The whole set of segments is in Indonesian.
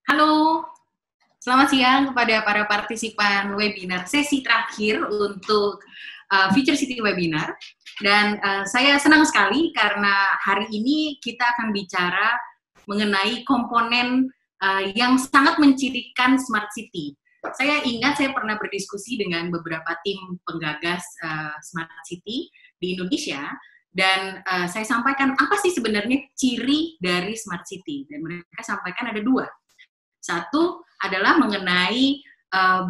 Halo, selamat siang kepada para partisipan webinar sesi terakhir untuk Future City Webinar. Dan saya senang sekali karena hari ini kita akan bicara mengenai komponen yang sangat mencirikan Smart City. Saya ingat saya pernah berdiskusi dengan beberapa tim penggagas Smart City di Indonesia, dan saya sampaikan apa sih sebenarnya ciri dari Smart City, dan mereka sampaikan ada dua. Satu adalah mengenai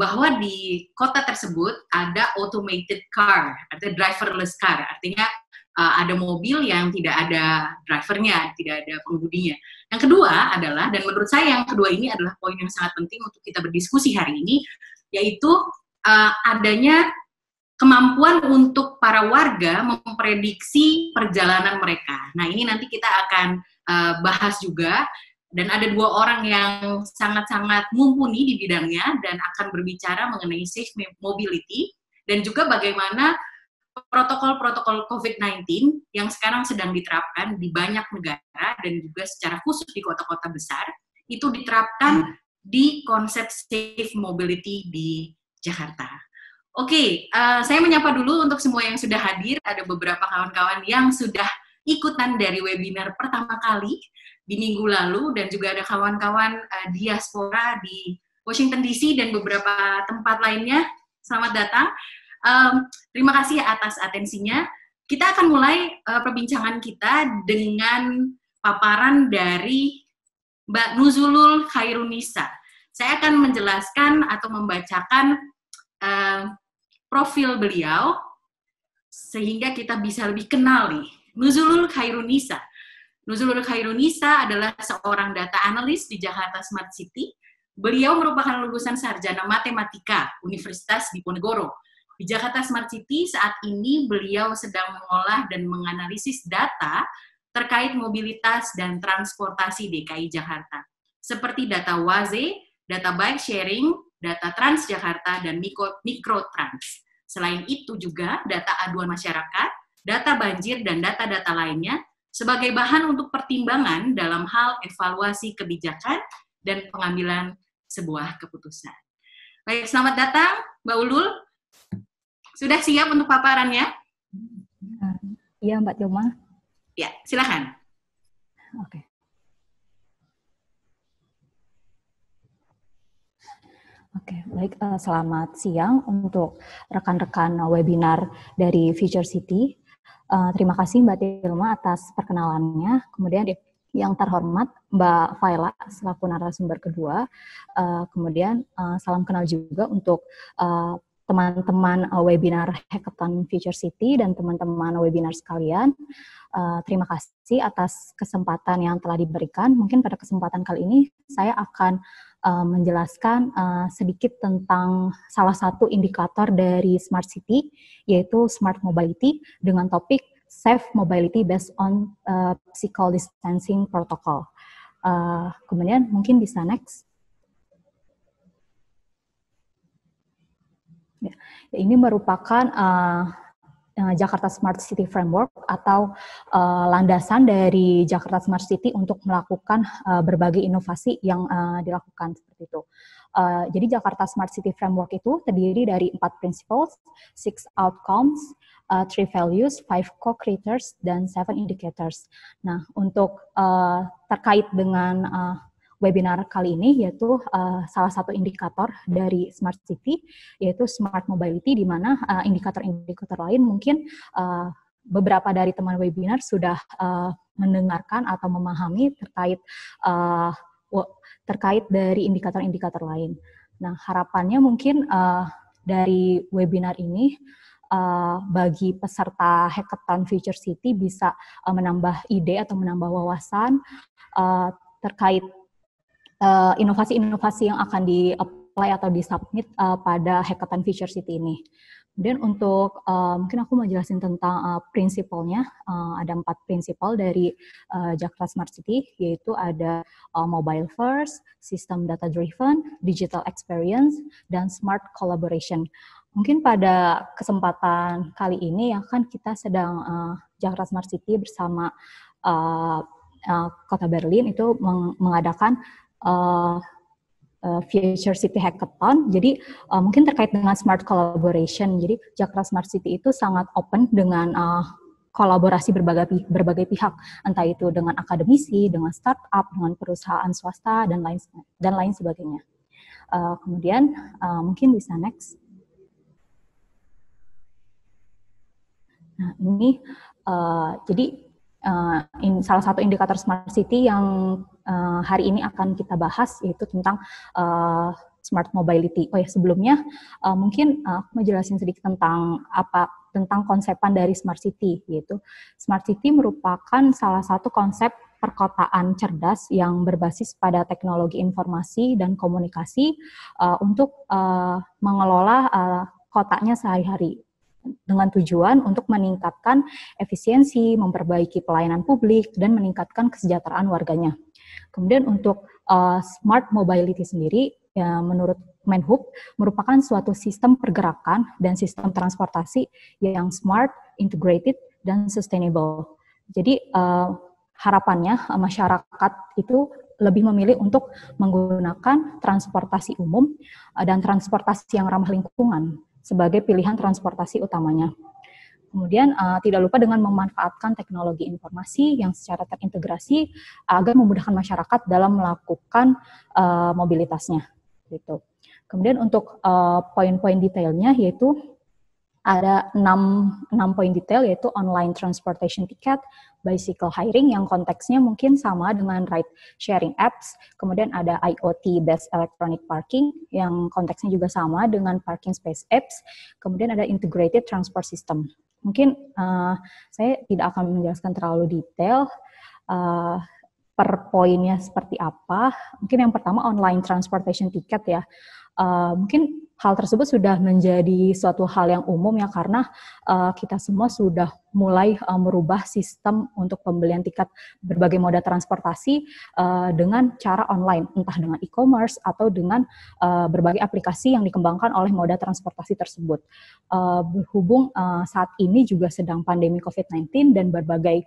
bahwa di kota tersebut ada automated car atau driverless car, artinya ada mobil yang tidak ada drivernya, tidak ada pengemudinya. Yang kedua adalah, dan menurut saya yang kedua ini adalah poin yang sangat penting untuk kita berdiskusi hari ini, yaitu adanya kemampuan untuk para warga memprediksi perjalanan mereka. Nah, ini nanti kita akan bahas juga. Dan ada dua orang yang sangat-sangat mumpuni di bidangnya dan akan berbicara mengenai safe mobility dan juga bagaimana protokol-protokol COVID-19 yang sekarang sedang diterapkan di banyak negara dan juga secara khusus di kota-kota besar, itu diterapkan di konsep safe mobility di Jakarta. Oke, saya menyapa dulu untuk semua yang sudah hadir. Ada beberapa kawan-kawan yang sudah ikutan dari webinar pertama kali di minggu lalu, dan juga ada kawan-kawan diaspora di Washington DC dan beberapa tempat lainnya. Selamat datang. Terima kasih atas atensinya. Kita akan mulai perbincangan kita dengan paparan dari Mbak Nuzulul Khairunisa. Saya akan menjelaskan atau membacakan profil beliau sehingga kita bisa lebih kenal nih. Nuzulul Khairunisa. Nuzulul Khairunisa adalah seorang data analis di Jakarta Smart City. Beliau merupakan lulusan sarjana matematika Universitas Diponegoro. Di Jakarta Smart City saat ini beliau sedang mengolah dan menganalisis data terkait mobilitas dan transportasi DKI Jakarta, seperti data WAZE, data bike sharing, data Transjakarta, dan Mikrotrans. Selain itu juga data aduan masyarakat, data banjir, dan data-data lainnya sebagai bahan untuk pertimbangan dalam hal evaluasi kebijakan dan pengambilan sebuah keputusan. Baik, selamat datang Mbak Ulul. Sudah siap untuk paparannya? Iya, Mbak Tilma. Ya, silakan. Oke. Baik, selamat siang untuk rekan-rekan webinar dari Future City. Terima kasih Mbak Tilma atas perkenalannya. Kemudian yang terhormat Mbak Faila selaku narasumber kedua. Kemudian salam kenal juga untuk teman-teman webinar Hackathon Future City dan teman-teman webinar sekalian. Terima kasih atas kesempatan yang telah diberikan. Mungkin pada kesempatan kali ini saya akan menjelaskan sedikit tentang salah satu indikator dari Smart City, yaitu Smart Mobility, dengan topik Safe Mobility Based on Physical Distancing Protocol. Kemudian mungkin bisa next. Ya, ini merupakan Jakarta Smart City Framework atau landasan dari Jakarta Smart City untuk melakukan berbagai inovasi yang dilakukan seperti itu. Jadi Jakarta Smart City Framework itu terdiri dari 4 principles, 6 outcomes, 3 values, 5 co-creators, dan 7 indicators. Nah, untuk terkait dengan webinar kali ini, yaitu salah satu indikator dari Smart City, yaitu Smart Mobility, di mana indikator-indikator lain mungkin beberapa dari teman webinar sudah mendengarkan atau memahami terkait dari indikator-indikator lain. Nah, harapannya mungkin dari webinar ini bagi peserta Hackathon Future City bisa menambah ide atau menambah wawasan terkait inovasi-inovasi yang akan di-apply atau di-submit pada Hackathon Future City ini. Kemudian untuk, mungkin aku mau jelasin tentang prinsipalnya. Ada 4 prinsipal dari Jakarta Smart City, yaitu ada mobile first, system data driven, digital experience, dan smart collaboration. Mungkin pada kesempatan kali ini ya kan kita sedang Jakarta Smart City bersama Kota Berlin itu mengadakan Future City Hackathon. Jadi mungkin terkait dengan smart collaboration. Jadi Jakarta Smart City itu sangat open dengan kolaborasi berbagai pihak, entah itu dengan akademisi, dengan startup, dengan perusahaan swasta dan lain sebagainya. Kemudian mungkin bisa next. Nah ini jadi salah satu indikator smart city yang hari ini akan kita bahas yaitu tentang smart mobility. Oh ya, sebelumnya mungkin aku mau jelasin sedikit tentang konsepan dari smart city, yaitu smart city merupakan salah satu konsep perkotaan cerdas yang berbasis pada teknologi informasi dan komunikasi untuk mengelola kotanya sehari-hari dengan tujuan untuk meningkatkan efisiensi, memperbaiki pelayanan publik, dan meningkatkan kesejahteraan warganya. Kemudian untuk smart mobility sendiri, ya, menurut Menhub, merupakan suatu sistem pergerakan dan sistem transportasi yang smart, integrated, dan sustainable. Jadi harapannya masyarakat itu lebih memilih untuk menggunakan transportasi umum dan transportasi yang ramah lingkungan sebagai pilihan transportasi utamanya. Kemudian tidak lupa dengan memanfaatkan teknologi informasi yang secara terintegrasi agar memudahkan masyarakat dalam melakukan mobilitasnya. Gitu. Kemudian untuk poin-poin detailnya yaitu ada 6 poin detail, yaitu online transportation ticket, bicycle hiring yang konteksnya mungkin sama dengan ride sharing apps, kemudian ada IoT based electronic parking yang konteksnya juga sama dengan parking space apps, kemudian ada integrated transport system. Mungkin saya tidak akan menjelaskan terlalu detail per poinnya seperti apa. Mungkin yang pertama online transportation ticket ya. Mungkin hal tersebut sudah menjadi suatu hal yang umum ya, karena kita semua sudah mulai merubah sistem untuk pembelian tiket berbagai moda transportasi dengan cara online, entah dengan e-commerce atau dengan berbagai aplikasi yang dikembangkan oleh moda transportasi tersebut. Berhubung saat ini juga sedang pandemi COVID-19 dan berbagai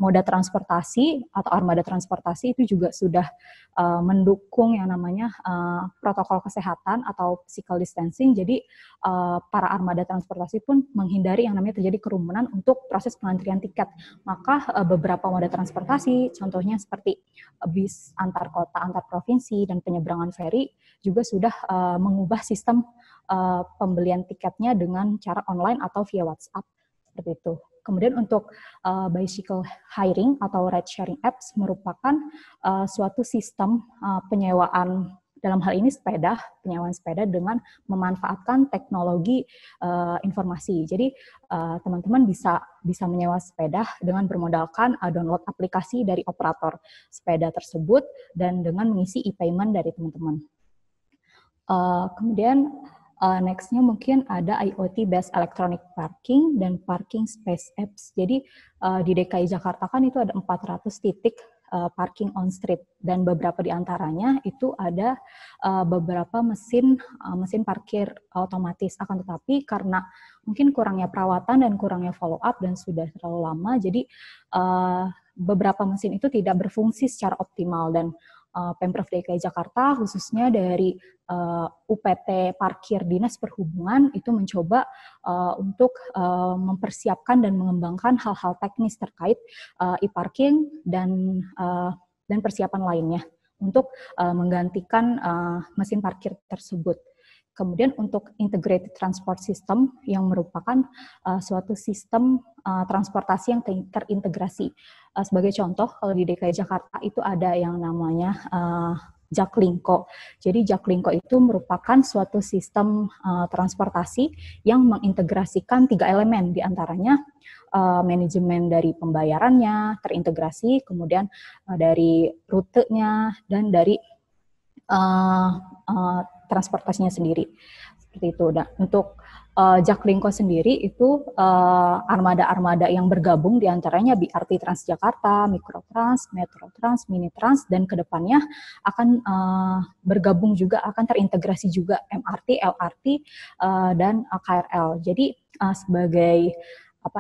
moda transportasi atau armada transportasi itu juga sudah mendukung yang namanya protokol kesehatan atau physical distancing, jadi para armada transportasi pun menghindari yang namanya terjadi kerumunan untuk proses pengantrian tiket. Maka beberapa moda transportasi, contohnya seperti bis antar kota, antar provinsi, dan penyeberangan feri juga sudah mengubah sistem pembelian tiketnya dengan cara online atau via WhatsApp, seperti itu. Kemudian untuk bicycle hiring atau ride sharing apps merupakan suatu sistem penyewaan, dalam hal ini penyewaan sepeda dengan memanfaatkan teknologi informasi. Jadi teman-teman bisa menyewa sepeda dengan bermodalkan download aplikasi dari operator sepeda tersebut dan dengan mengisi e-payment dari teman-teman. Kemudian next-nya mungkin ada IoT based electronic parking dan parking space apps. Jadi di DKI Jakarta kan itu ada 400 titik parking on street, dan beberapa di antaranya itu ada beberapa mesin parkir otomatis. Akan tetapi karena mungkin kurangnya perawatan dan kurangnya follow up dan sudah terlalu lama, jadi beberapa mesin itu tidak berfungsi secara optimal, dan Pemprov DKI Jakarta khususnya dari UPT Parkir Dinas Perhubungan itu mencoba untuk mempersiapkan dan mengembangkan hal-hal teknis terkait e-parking dan persiapan lainnya untuk menggantikan mesin parkir tersebut. Kemudian untuk integrated transport system yang merupakan suatu sistem transportasi yang terintegrasi. Sebagai contoh, kalau di DKI Jakarta itu ada yang namanya Jaklingko. Jadi Jaklingko itu merupakan suatu sistem transportasi yang mengintegrasikan 3 elemen, diantaranya manajemen dari pembayarannya terintegrasi, kemudian dari rutenya, dan dari transportasinya sendiri. Seperti itu. Dan untuk Jaklingko sendiri itu armada-armada yang bergabung, diantaranya BRT Transjakarta, Mikrotrans, Metrotrans, Minitrans, dan kedepannya akan bergabung juga, akan terintegrasi juga MRT, LRT, dan KRL. Jadi sebagai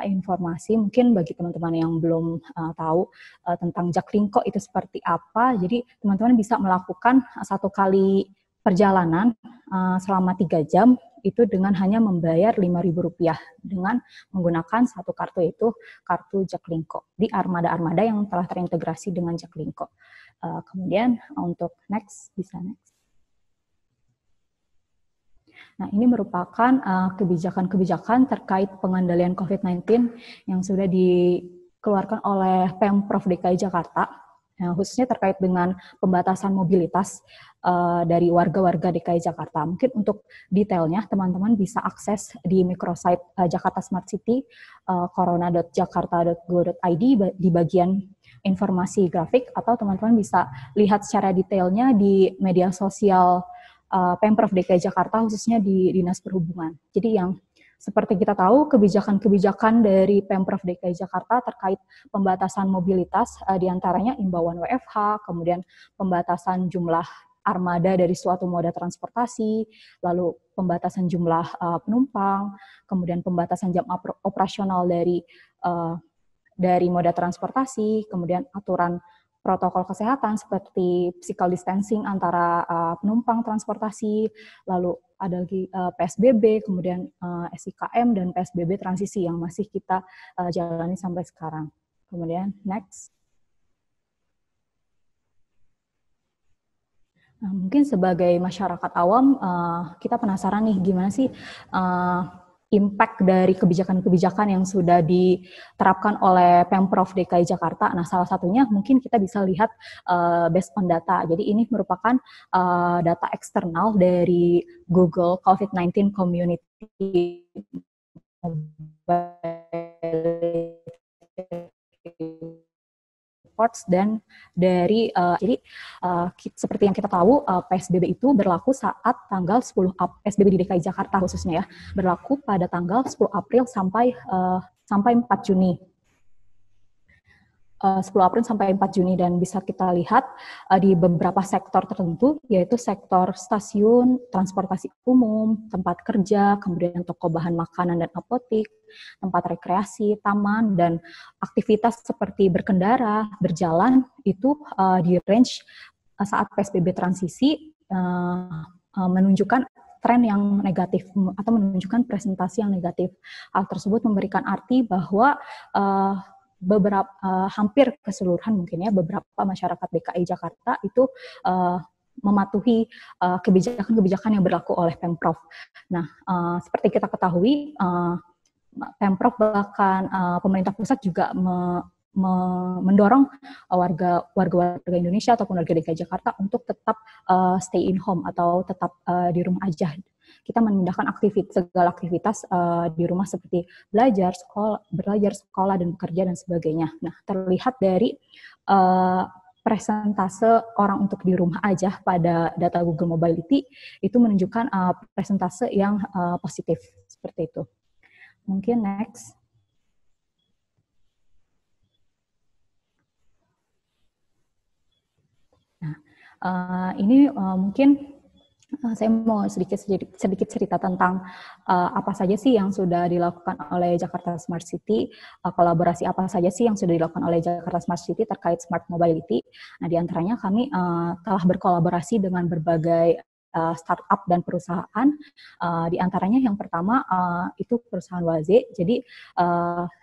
informasi mungkin bagi teman-teman yang belum tahu tentang Jaklingko itu seperti apa. Jadi teman-teman bisa melakukan satu kali perjalanan selama 3 jam itu dengan hanya membayar Rp5.000 dengan menggunakan satu kartu, yaitu kartu Jaklingko di armada-armada yang telah terintegrasi dengan Jaklingko. Kemudian untuk bisa next. Nah, ini merupakan kebijakan-kebijakan terkait pengendalian COVID-19 yang sudah dikeluarkan oleh Pemprov DKI Jakarta, khususnya terkait dengan pembatasan mobilitas dari warga-warga DKI Jakarta. Mungkin untuk detailnya, teman-teman bisa akses di microsite Jakarta Smart City, corona.jakarta.go.id di bagian informasi grafik, atau teman-teman bisa lihat secara detailnya di media sosial Pemprov DKI Jakarta, khususnya di Dinas Perhubungan. Jadi yang seperti kita tahu, kebijakan-kebijakan dari Pemprov DKI Jakarta terkait pembatasan mobilitas, diantaranya imbauan WFH, kemudian pembatasan jumlah armada dari suatu moda transportasi, lalu pembatasan jumlah penumpang, kemudian pembatasan jam operasional dari moda transportasi, kemudian aturan protokol kesehatan seperti physical distancing antara penumpang transportasi, lalu ada lagi PSBB, kemudian SIKM dan PSBB transisi yang masih kita jalani sampai sekarang. Kemudian next. Nah, mungkin sebagai masyarakat awam kita penasaran nih gimana sih impact dari kebijakan-kebijakan yang sudah diterapkan oleh Pemprov DKI Jakarta. Nah, salah satunya mungkin kita bisa lihat based on data. Jadi ini merupakan data eksternal dari Google COVID-19 Community Reports, dan dari seperti yang kita tahu PSBB itu berlaku saat tanggal 10 PSBB di DKI Jakarta khususnya ya, berlaku pada tanggal 10 April sampai 4 Juni. 10 April sampai 4 Juni, dan bisa kita lihat di beberapa sektor tertentu, yaitu sektor stasiun, transportasi umum, tempat kerja, kemudian toko bahan makanan dan apotik, tempat rekreasi, taman, dan aktivitas seperti berkendara, berjalan, itu di range saat PSBB transisi menunjukkan tren yang negatif atau menunjukkan presentasi yang negatif. Hal tersebut memberikan arti bahwa hampir keseluruhan mungkin ya beberapa masyarakat DKI Jakarta itu mematuhi kebijakan-kebijakan yang berlaku oleh Pemprov. Nah, seperti kita ketahui, Pemprov bahkan pemerintah pusat juga mendorong warga Indonesia ataupun warga DKI Jakarta untuk tetap stay in home atau tetap di rumah aja. Kita memindahkan segala aktivitas di rumah seperti belajar, sekolah, dan bekerja, dan sebagainya. Nah, terlihat dari persentase orang untuk di rumah aja pada data Google Mobility itu menunjukkan persentase yang positif, seperti itu. Mungkin next. Nah, ini mungkin saya mau sedikit cerita tentang apa saja sih yang sudah dilakukan oleh Jakarta Smart City, kolaborasi apa saja sih yang sudah dilakukan oleh Jakarta Smart City terkait smart mobility. Nah, diantaranya kami telah berkolaborasi dengan berbagai startup dan perusahaan. Di antaranya yang pertama itu perusahaan Waze. Jadi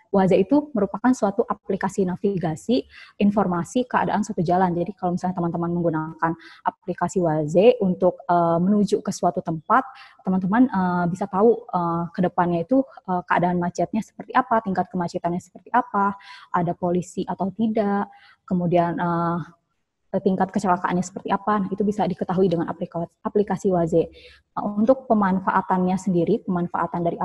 Waze itu merupakan suatu aplikasi navigasi informasi keadaan suatu jalan. Jadi kalau misalnya teman-teman menggunakan aplikasi Waze untuk menuju ke suatu tempat, teman-teman bisa tahu ke depannya itu keadaan macetnya seperti apa, tingkat kemacetannya seperti apa, ada polisi atau tidak, kemudian tingkat kecelakaannya seperti apa. Nah, itu bisa diketahui dengan aplikasi Waze. Untuk pemanfaatannya sendiri, pemanfaatan dari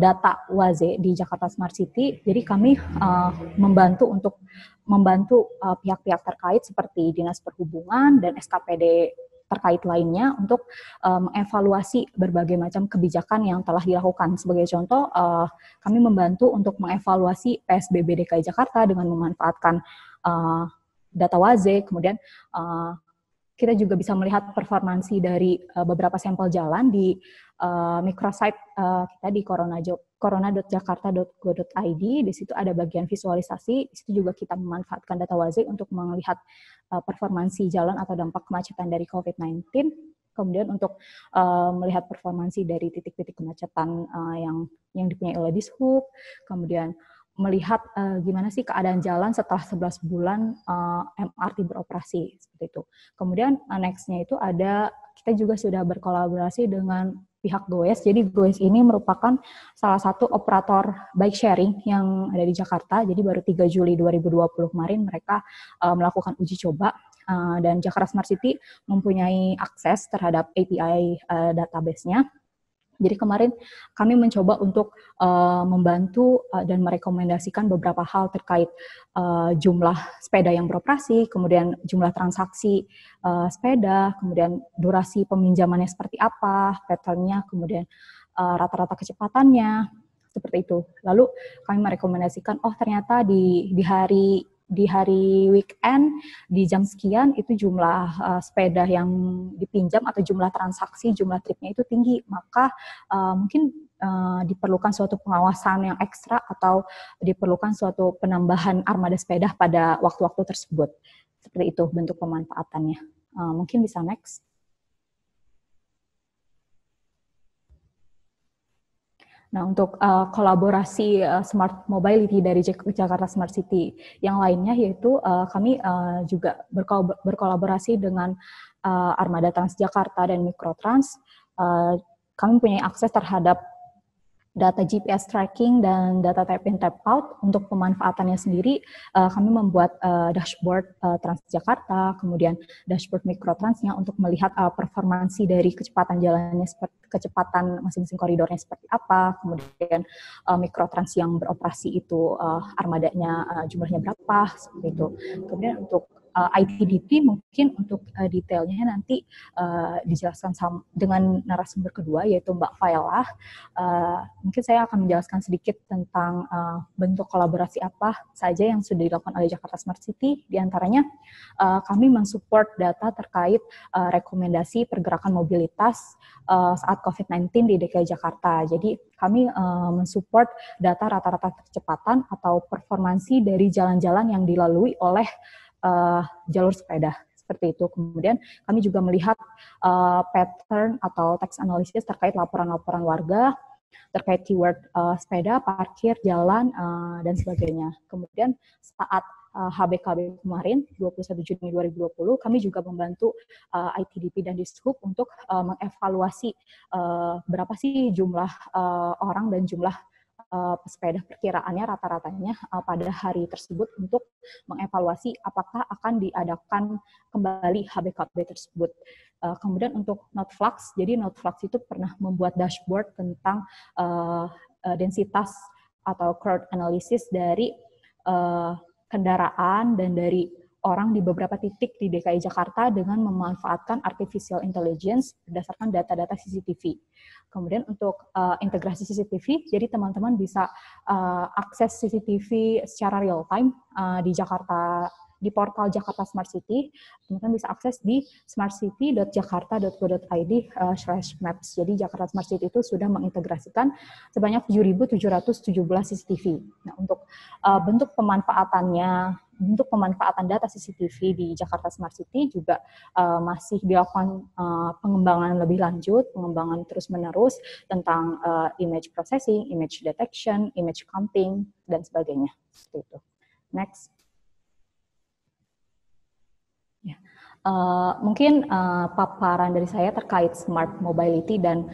data Waze di Jakarta Smart City, jadi kami membantu pihak-pihak terkait seperti Dinas Perhubungan dan SKPD terkait lainnya untuk mengevaluasi berbagai macam kebijakan yang telah dilakukan. Sebagai contoh, kami membantu untuk mengevaluasi PSBB DKI Jakarta dengan memanfaatkan data Waze, kemudian kita juga bisa melihat performansi dari beberapa sampel jalan di microsite kita di corona.jakarta.go.id. Di situ ada bagian visualisasi. Di situ juga kita memanfaatkan data Waze untuk melihat performansi jalan atau dampak kemacetan dari COVID-19. Kemudian untuk melihat performansi dari titik-titik kemacetan yang dipunyai oleh Dishub. Kemudian melihat gimana sih keadaan jalan setelah 11 bulan MRT beroperasi, seperti itu. Kemudian next-nya itu ada, kita juga sudah berkolaborasi dengan pihak Goes. Jadi Goes ini merupakan salah satu operator bike sharing yang ada di Jakarta. Jadi baru 3 Juli 2020 kemarin mereka melakukan uji coba, dan Jakarta Smart City mempunyai akses terhadap API database-nya. Jadi kemarin kami mencoba untuk membantu dan merekomendasikan beberapa hal terkait jumlah sepeda yang beroperasi, kemudian jumlah transaksi sepeda, kemudian durasi peminjamannya seperti apa, pattern-nya, kemudian rata-rata kecepatannya, seperti itu. Lalu kami merekomendasikan, oh ternyata di hari weekend di jam sekian itu jumlah sepeda yang dipinjam atau jumlah transaksi, jumlah tripnya itu tinggi, maka mungkin diperlukan suatu pengawasan yang ekstra atau diperlukan suatu penambahan armada sepeda pada waktu-waktu tersebut. Seperti itu bentuk pemanfaatannya. Mungkin bisa next. Nah, untuk kolaborasi Smart Mobility dari Jakarta Smart City yang lainnya, yaitu kami juga berkolaborasi dengan Armada Transjakarta dan Mikrotrans. Kami punya akses terhadap data GPS tracking dan data tap in tap out. Untuk pemanfaatannya sendiri, kami membuat dashboard Transjakarta, kemudian dashboard Mikrotransnya untuk melihat performansi dari kecepatan jalannya, seperti kecepatan masing-masing koridornya seperti apa, kemudian Mikrotrans yang beroperasi itu armadanya jumlahnya berapa, seperti itu. Kemudian untuk ITDP mungkin untuk detailnya nanti dijelaskan dengan narasumber kedua, yaitu Mbak Faelah. Mungkin saya akan menjelaskan sedikit tentang bentuk kolaborasi apa saja yang sudah dilakukan oleh Jakarta Smart City. Di antaranya kami mensupport data terkait rekomendasi pergerakan mobilitas saat COVID-19 di DKI Jakarta. Jadi kami mensupport data rata-rata kecepatan atau performansi dari jalan-jalan yang dilalui oleh jalur sepeda, seperti itu. Kemudian kami juga melihat pattern atau text analysis terkait laporan-laporan warga terkait keyword sepeda, parkir, jalan, dan sebagainya. Kemudian saat HBKB kemarin, 21 Juni 2020, kami juga membantu ITDP dan Dishub untuk mengevaluasi berapa sih jumlah orang dan jumlah pesepeda perkiraannya rata-ratanya pada hari tersebut untuk mengevaluasi apakah akan diadakan kembali HBKB tersebut. Kemudian untuk Notflux, jadi Notflux itu pernah membuat dashboard tentang densitas atau crowd analysis dari kendaraan dan dari orang di beberapa titik di DKI Jakarta dengan memanfaatkan artificial intelligence berdasarkan data-data CCTV. Kemudian untuk integrasi CCTV, jadi teman-teman bisa akses CCTV secara real time di Jakarta, di portal Jakarta Smart City. Teman-teman bisa akses di smartcity.jakarta.go.id/maps. Jadi Jakarta Smart City itu sudah mengintegrasikan sebanyak 7.717 CCTV. Nah, untuk bentuk pemanfaatan data CCTV di Jakarta Smart City juga masih dilakukan pengembangan lebih lanjut, pengembangan terus-menerus tentang image processing, image detection, image counting, dan sebagainya. Seperti itu. Next. Mungkin paparan dari saya terkait smart mobility dan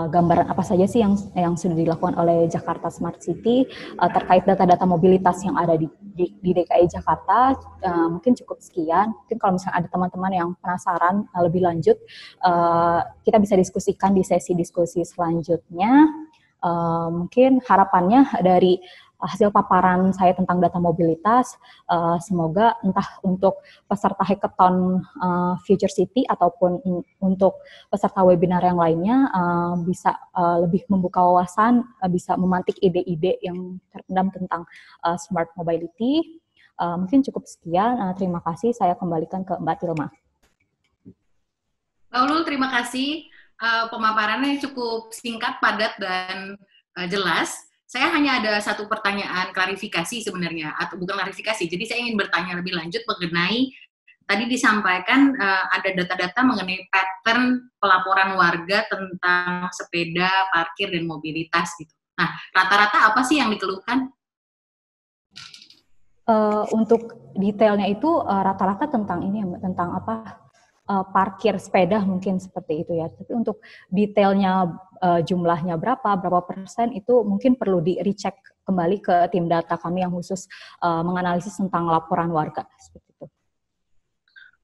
gambaran apa saja sih yang sudah dilakukan oleh Jakarta Smart City terkait data-data mobilitas yang ada di DKI Jakarta. Mungkin cukup sekian. Mungkin kalau misalnya ada teman-teman yang penasaran lebih lanjut, kita bisa diskusikan di sesi diskusi selanjutnya. Mungkin harapannya dari hasil paparan saya tentang data mobilitas, semoga entah untuk peserta hackathon Future City ataupun untuk peserta webinar yang lainnya bisa lebih membuka wawasan, bisa memantik ide-ide yang terpendam tentang smart mobility. Mungkin cukup sekian, terima kasih, saya kembalikan ke Mbak Tilma. Lalu terima kasih, pemaparannya cukup singkat, padat, dan jelas. Saya hanya ada satu pertanyaan klarifikasi sebenarnya, atau bukan klarifikasi, jadi saya ingin bertanya lebih lanjut mengenai tadi disampaikan ada data-data mengenai pattern pelaporan warga tentang sepeda, parkir, dan mobilitas gitu. Nah, rata-rata apa sih yang dikeluhkan? Untuk detailnya itu rata-rata tentang ini, tentang apa? Parkir sepeda mungkin seperti itu ya. Tapi untuk detailnya jumlahnya berapa persen itu mungkin perlu di-recheck kembali ke tim data kami yang khusus menganalisis tentang laporan warga seperti itu.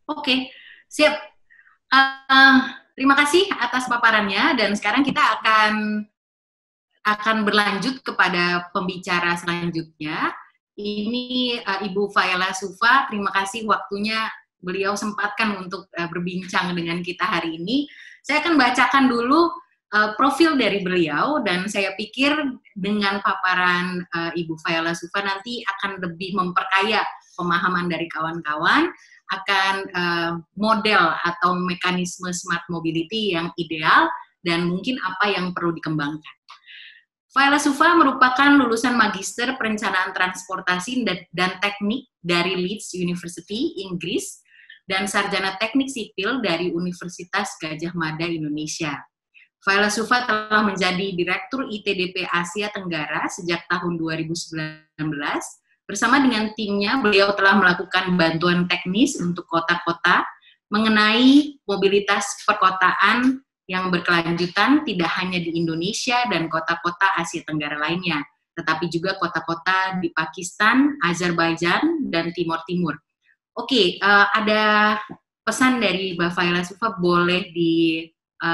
Oke, siap. Terima kasih atas paparannya dan sekarang kita akan berlanjut kepada pembicara selanjutnya. Ini Ibu Faela Sufa, terima kasih waktunya beliau sempatkan untuk berbincang dengan kita hari ini. Saya akan bacakan dulu profil dari beliau dan saya pikir dengan paparan Ibu Faela Sufa nanti akan lebih memperkaya pemahaman dari kawan-kawan akan model atau mekanisme smart mobility yang ideal dan mungkin apa yang perlu dikembangkan. Faela Sufa merupakan lulusan Magister Perencanaan Transportasi dan Teknik dari Leeds University, Inggris, dan Sarjana Teknik Sipil dari Universitas Gadjah Mada, Indonesia. Faela Sufa telah menjadi Direktur ITDP Asia Tenggara sejak tahun 2019. Bersama dengan timnya, beliau telah melakukan bantuan teknis untuk kota-kota mengenai mobilitas perkotaan yang berkelanjutan tidak hanya di Indonesia dan kota-kota Asia Tenggara lainnya, tetapi juga kota-kota di Pakistan, Azerbaijan, dan Timur Timur. Oke, ada pesan dari Mbak Faela Sufa, boleh di-on-kan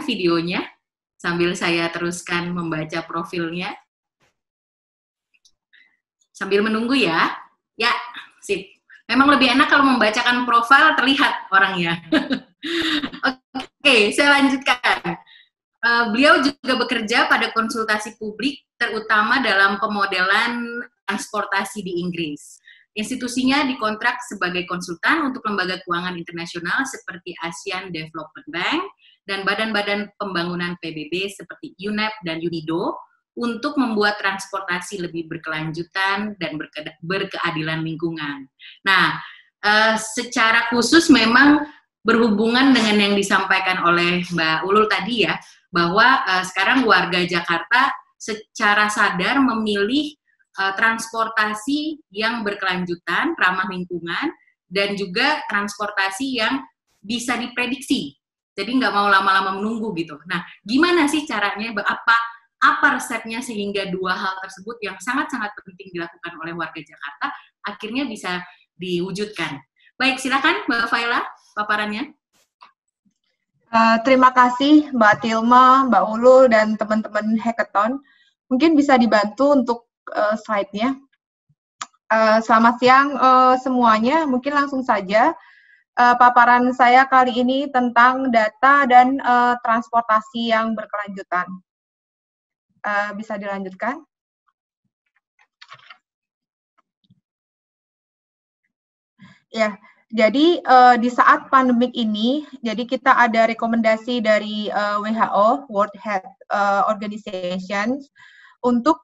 videonya sambil saya teruskan membaca profilnya. Sambil menunggu ya. Ya, sip. Memang lebih enak kalau membacakan profil terlihat orangnya. Oke, saya lanjutkan. Beliau juga bekerja pada konsultasi publik, terutama dalam pemodelan transportasi di Inggris. Institusinya dikontrak sebagai konsultan untuk lembaga keuangan internasional seperti ASEAN Development Bank dan badan-badan pembangunan PBB seperti UNEP dan UNIDO untuk membuat transportasi lebih berkelanjutan dan berkeadilan lingkungan. Nah, secara khusus memang berhubungan dengan yang disampaikan oleh Mbak Ulul tadi ya, bahwa sekarang warga Jakarta secara sadar memilih transportasi yang berkelanjutan, ramah lingkungan, dan juga transportasi yang bisa diprediksi. Jadi nggak mau lama-lama menunggu gitu. Nah, gimana sih caranya, apa resepnya sehingga dua hal tersebut yang sangat-sangat penting dilakukan oleh warga Jakarta akhirnya bisa diwujudkan. Baik, silakan Mbak Faela paparannya. Terima kasih Mbak Tilma, Mbak Ulul, dan teman-teman Hackathon. Mungkin bisa dibantu untuk slide-nya. Selamat siang semuanya, mungkin langsung saja. Paparan saya kali ini tentang data dan transportasi yang berkelanjutan. Bisa dilanjutkan? Ya, jadi di saat pandemik ini, jadi kita ada rekomendasi dari WHO, World Health Organization, untuk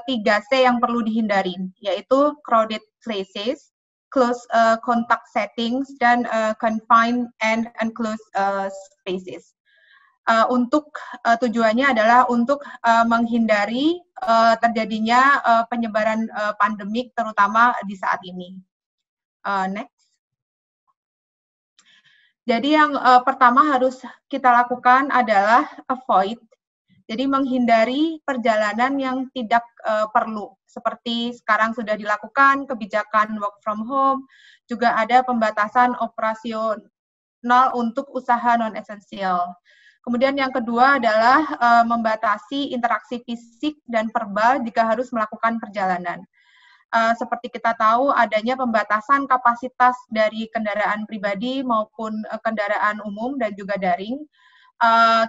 3C yang perlu dihindari, yaitu crowded places, close contact settings, dan confined and enclosed spaces. Untuk tujuannya adalah untuk menghindari terjadinya penyebaran pandemik, terutama di saat ini. Next. Jadi yang pertama harus kita lakukan adalah avoid, jadi menghindari perjalanan yang tidak perlu. Seperti sekarang sudah dilakukan kebijakan work from home, juga ada pembatasan operasional untuk usaha non-esensial. Kemudian yang kedua adalah membatasi interaksi fisik dan verbal jika harus melakukan perjalanan. Seperti kita tahu adanya pembatasan kapasitas dari kendaraan pribadi maupun kendaraan umum dan juga daring.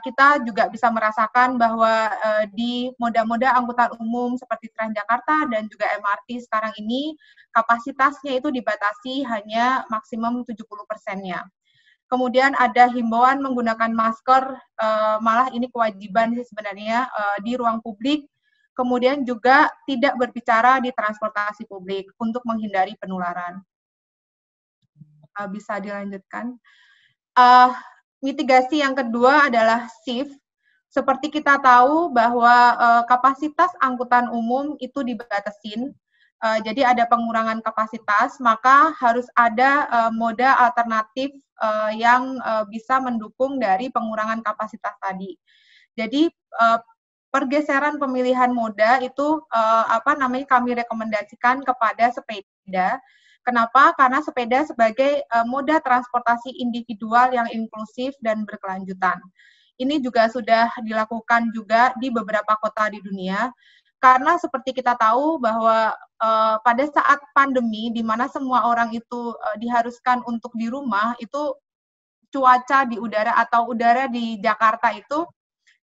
Kita juga bisa merasakan bahwa di moda-moda angkutan umum seperti Transjakarta dan juga MRT sekarang ini kapasitasnya itu dibatasi hanya maksimum 70%-nya. Kemudian ada himbauan menggunakan masker, malah ini kewajiban sih sebenarnya di ruang publik. kemudian juga tidak berbicara di transportasi publik untuk menghindari penularan. Bisa dilanjutkan. Mitigasi yang kedua adalah shift. Seperti kita tahu bahwa kapasitas angkutan umum itu dibatasin, jadi ada pengurangan kapasitas, maka harus ada moda alternatif yang bisa mendukung dari pengurangan kapasitas tadi. Jadi pergeseran pemilihan moda itu kami rekomendasikan kepada sepeda. Kenapa? Karena sepeda sebagai moda transportasi individual yang inklusif dan berkelanjutan. Ini juga sudah dilakukan juga di beberapa kota di dunia, karena seperti kita tahu bahwa pada saat pandemi, di mana semua orang itu diharuskan untuk di rumah, itu cuaca di udara atau udara di Jakarta itu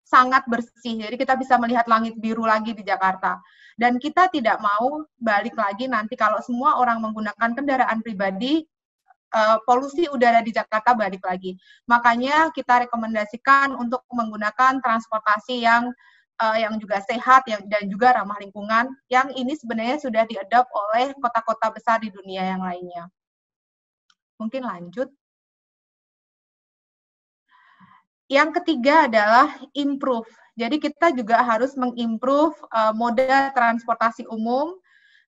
sangat bersih, jadi kita bisa melihat langit biru lagi di Jakarta. Dan kita tidak mau balik lagi nanti kalau semua orang menggunakan kendaraan pribadi, polusi udara di Jakarta balik lagi. Makanya kita rekomendasikan untuk menggunakan transportasi yang juga sehat dan juga ramah lingkungan, yang ini sebenarnya sudah diadopt oleh kota-kota besar di dunia yang lainnya. Mungkin lanjut. Yang ketiga adalah improve. Jadi kita juga harus mengimprove moda transportasi umum,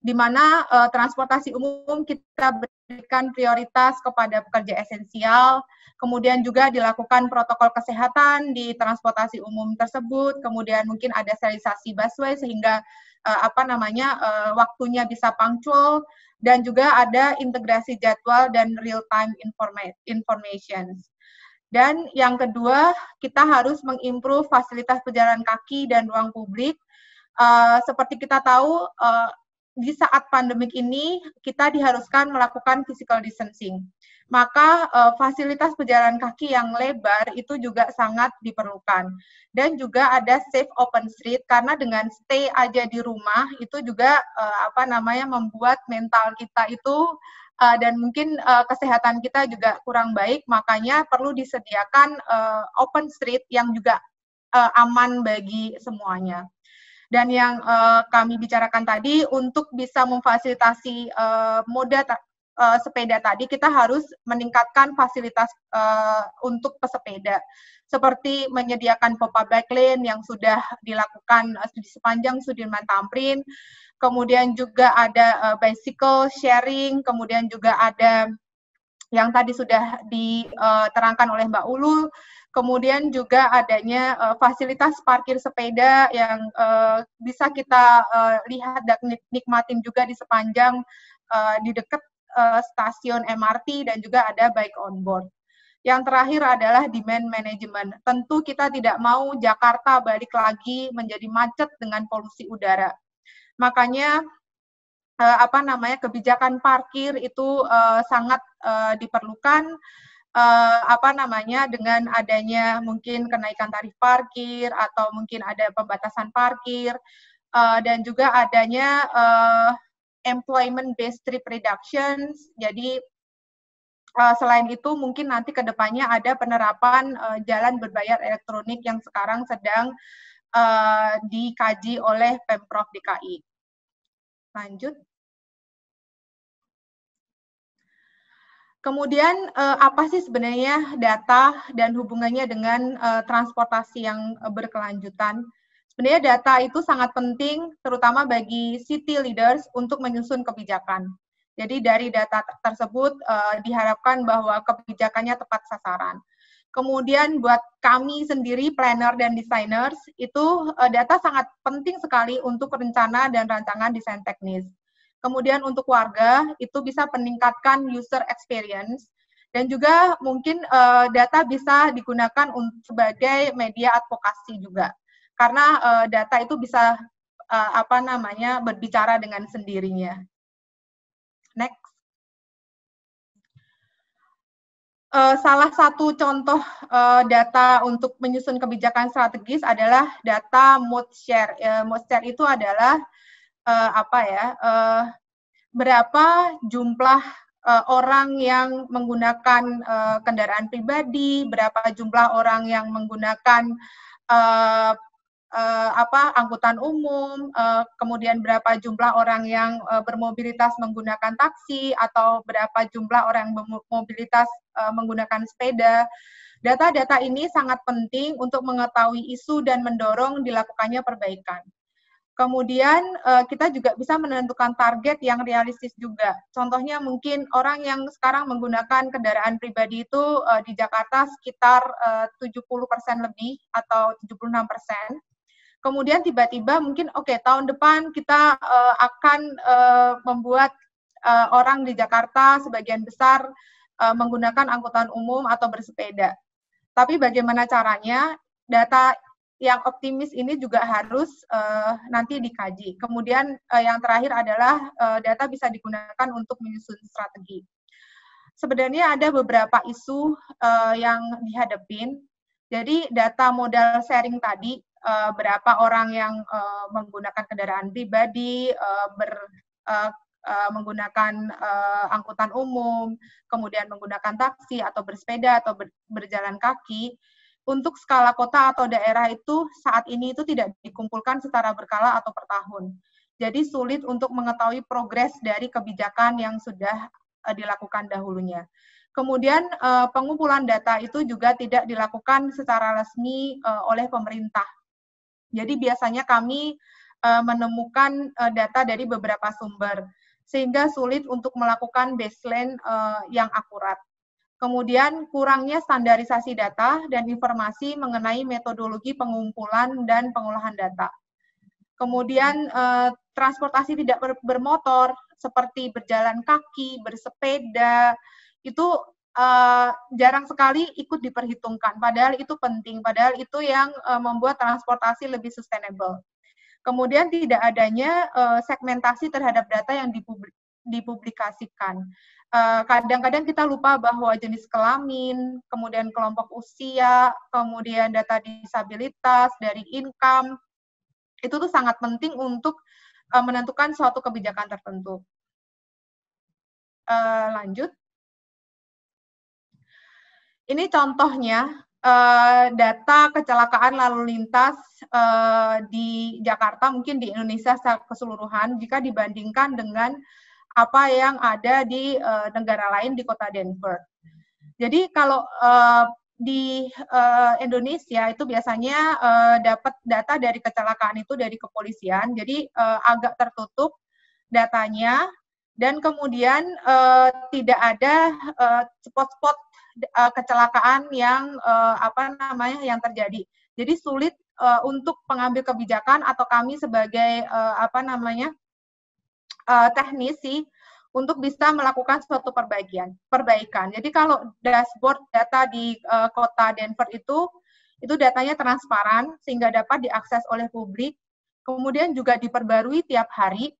di mana transportasi umum kita berikan prioritas kepada pekerja esensial, kemudian juga dilakukan protokol kesehatan di transportasi umum tersebut, kemudian mungkin ada sterilisasi busway sehingga waktunya bisa punctual, dan juga ada integrasi jadwal dan real-time information. Dan yang kedua, kita harus mengimprove fasilitas pejalan kaki dan ruang publik. Seperti kita tahu, di saat pandemik ini, kita diharuskan melakukan physical distancing. Maka fasilitas pejalan kaki yang lebar itu juga sangat diperlukan. Dan juga ada safe open street, karena dengan stay aja di rumah, itu juga membuat mental kita itu dan mungkin kesehatan kita juga kurang baik, makanya perlu disediakan open street yang juga aman bagi semuanya. Dan yang kami bicarakan tadi, untuk bisa memfasilitasi moda sepeda tadi, kita harus meningkatkan fasilitas untuk pesepeda, seperti menyediakan pop-up bike lane yang sudah dilakukan di sepanjang Sudirman Tamrin, kemudian juga ada bicycle sharing, kemudian juga ada yang tadi sudah diterangkan oleh Mbak Ulul, kemudian juga adanya fasilitas parkir sepeda yang bisa kita lihat dan nikmatin juga di sepanjang di dekat stasiun MRT, dan juga ada bike on board. Yang terakhir adalah demand management. Tentu kita tidak mau Jakarta balik lagi menjadi macet dengan polusi udara. Makanya kebijakan parkir itu sangat diperlukan, dengan adanya mungkin kenaikan tarif parkir atau mungkin ada pembatasan parkir, dan juga adanya employment based trip reductions. Jadi selain itu mungkin nanti ke depannya ada penerapan jalan berbayar elektronik yang sekarang sedang dikaji oleh Pemprov DKI. Lanjut. Kemudian apa sih sebenarnya data dan hubungannya dengan transportasi yang berkelanjutan? Sebenarnya data itu sangat penting, terutama bagi city leaders untuk menyusun kebijakan. Jadi dari data tersebut diharapkan bahwa kebijakannya tepat sasaran. Kemudian buat kami sendiri, planner dan designers, itu data sangat penting sekali untuk rencana dan rancangan desain teknis. Kemudian untuk warga, itu bisa meningkatkan user experience, dan juga mungkin data bisa digunakan sebagai media advokasi juga. Karena data itu bisa berbicara dengan sendirinya. Next. Salah satu contoh data untuk menyusun kebijakan strategis adalah data mode share. Mode share itu adalah berapa jumlah orang yang menggunakan kendaraan pribadi, berapa jumlah orang yang menggunakan angkutan umum, kemudian berapa jumlah orang yang bermobilitas menggunakan taksi, atau berapa jumlah orang yang bermobilitas menggunakan sepeda. Data-data ini sangat penting untuk mengetahui isu dan mendorong dilakukannya perbaikan. Kemudian kita juga bisa menentukan target yang realistis juga. Contohnya mungkin orang yang sekarang menggunakan kendaraan pribadi itu di Jakarta sekitar 70% lebih atau 76%. Kemudian tiba-tiba mungkin tahun depan kita akan membuat orang di Jakarta sebagian besar menggunakan angkutan umum atau bersepeda. Tapi bagaimana caranya? Data yang optimis ini juga harus nanti dikaji. Kemudian yang terakhir adalah data bisa digunakan untuk menyusun strategi. Sebenarnya ada beberapa isu yang dihadapin. Jadi data modal sharing tadi, berapa orang yang menggunakan kendaraan pribadi, menggunakan angkutan umum, kemudian menggunakan taksi atau bersepeda atau berjalan kaki. Untuk skala kota atau daerah itu saat ini itu tidak dikumpulkan secara berkala atau per tahun. Jadi sulit untuk mengetahui progres dari kebijakan yang sudah dilakukan dahulunya. Kemudian pengumpulan data itu juga tidak dilakukan secara resmi oleh pemerintah. Jadi biasanya kami menemukan data dari beberapa sumber, sehingga sulit untuk melakukan baseline yang akurat. Kemudian kurangnya standarisasi data dan informasi mengenai metodologi pengumpulan dan pengolahan data. Kemudian transportasi tidak bermotor seperti berjalan kaki, bersepeda, itu jarang sekali ikut diperhitungkan. Padahal itu penting, padahal itu yang membuat transportasi lebih sustainable. Kemudian tidak adanya segmentasi terhadap data yang dipublikasikan. Kadang-kadang kita lupa bahwa jenis kelamin, kemudian kelompok usia, kemudian data disabilitas, dari income, itu tuh sangat penting untuk menentukan suatu kebijakan tertentu. Lanjut. Ini contohnya data kecelakaan lalu lintas di Jakarta, mungkin di Indonesia secara keseluruhan, jika dibandingkan dengan apa yang ada di negara lain di kota Denver. Jadi kalau di Indonesia itu biasanya dapat data dari kecelakaan itu dari kepolisian, jadi agak tertutup datanya, dan kemudian tidak ada spot-spot kecelakaan yang yang terjadi. Jadi sulit untuk pengambil kebijakan atau kami sebagai teknisi untuk bisa melakukan suatu perbaikan. Jadi kalau dashboard data di kota Denver itu datanya transparan sehingga dapat diakses oleh publik. Kemudian juga diperbarui tiap hari.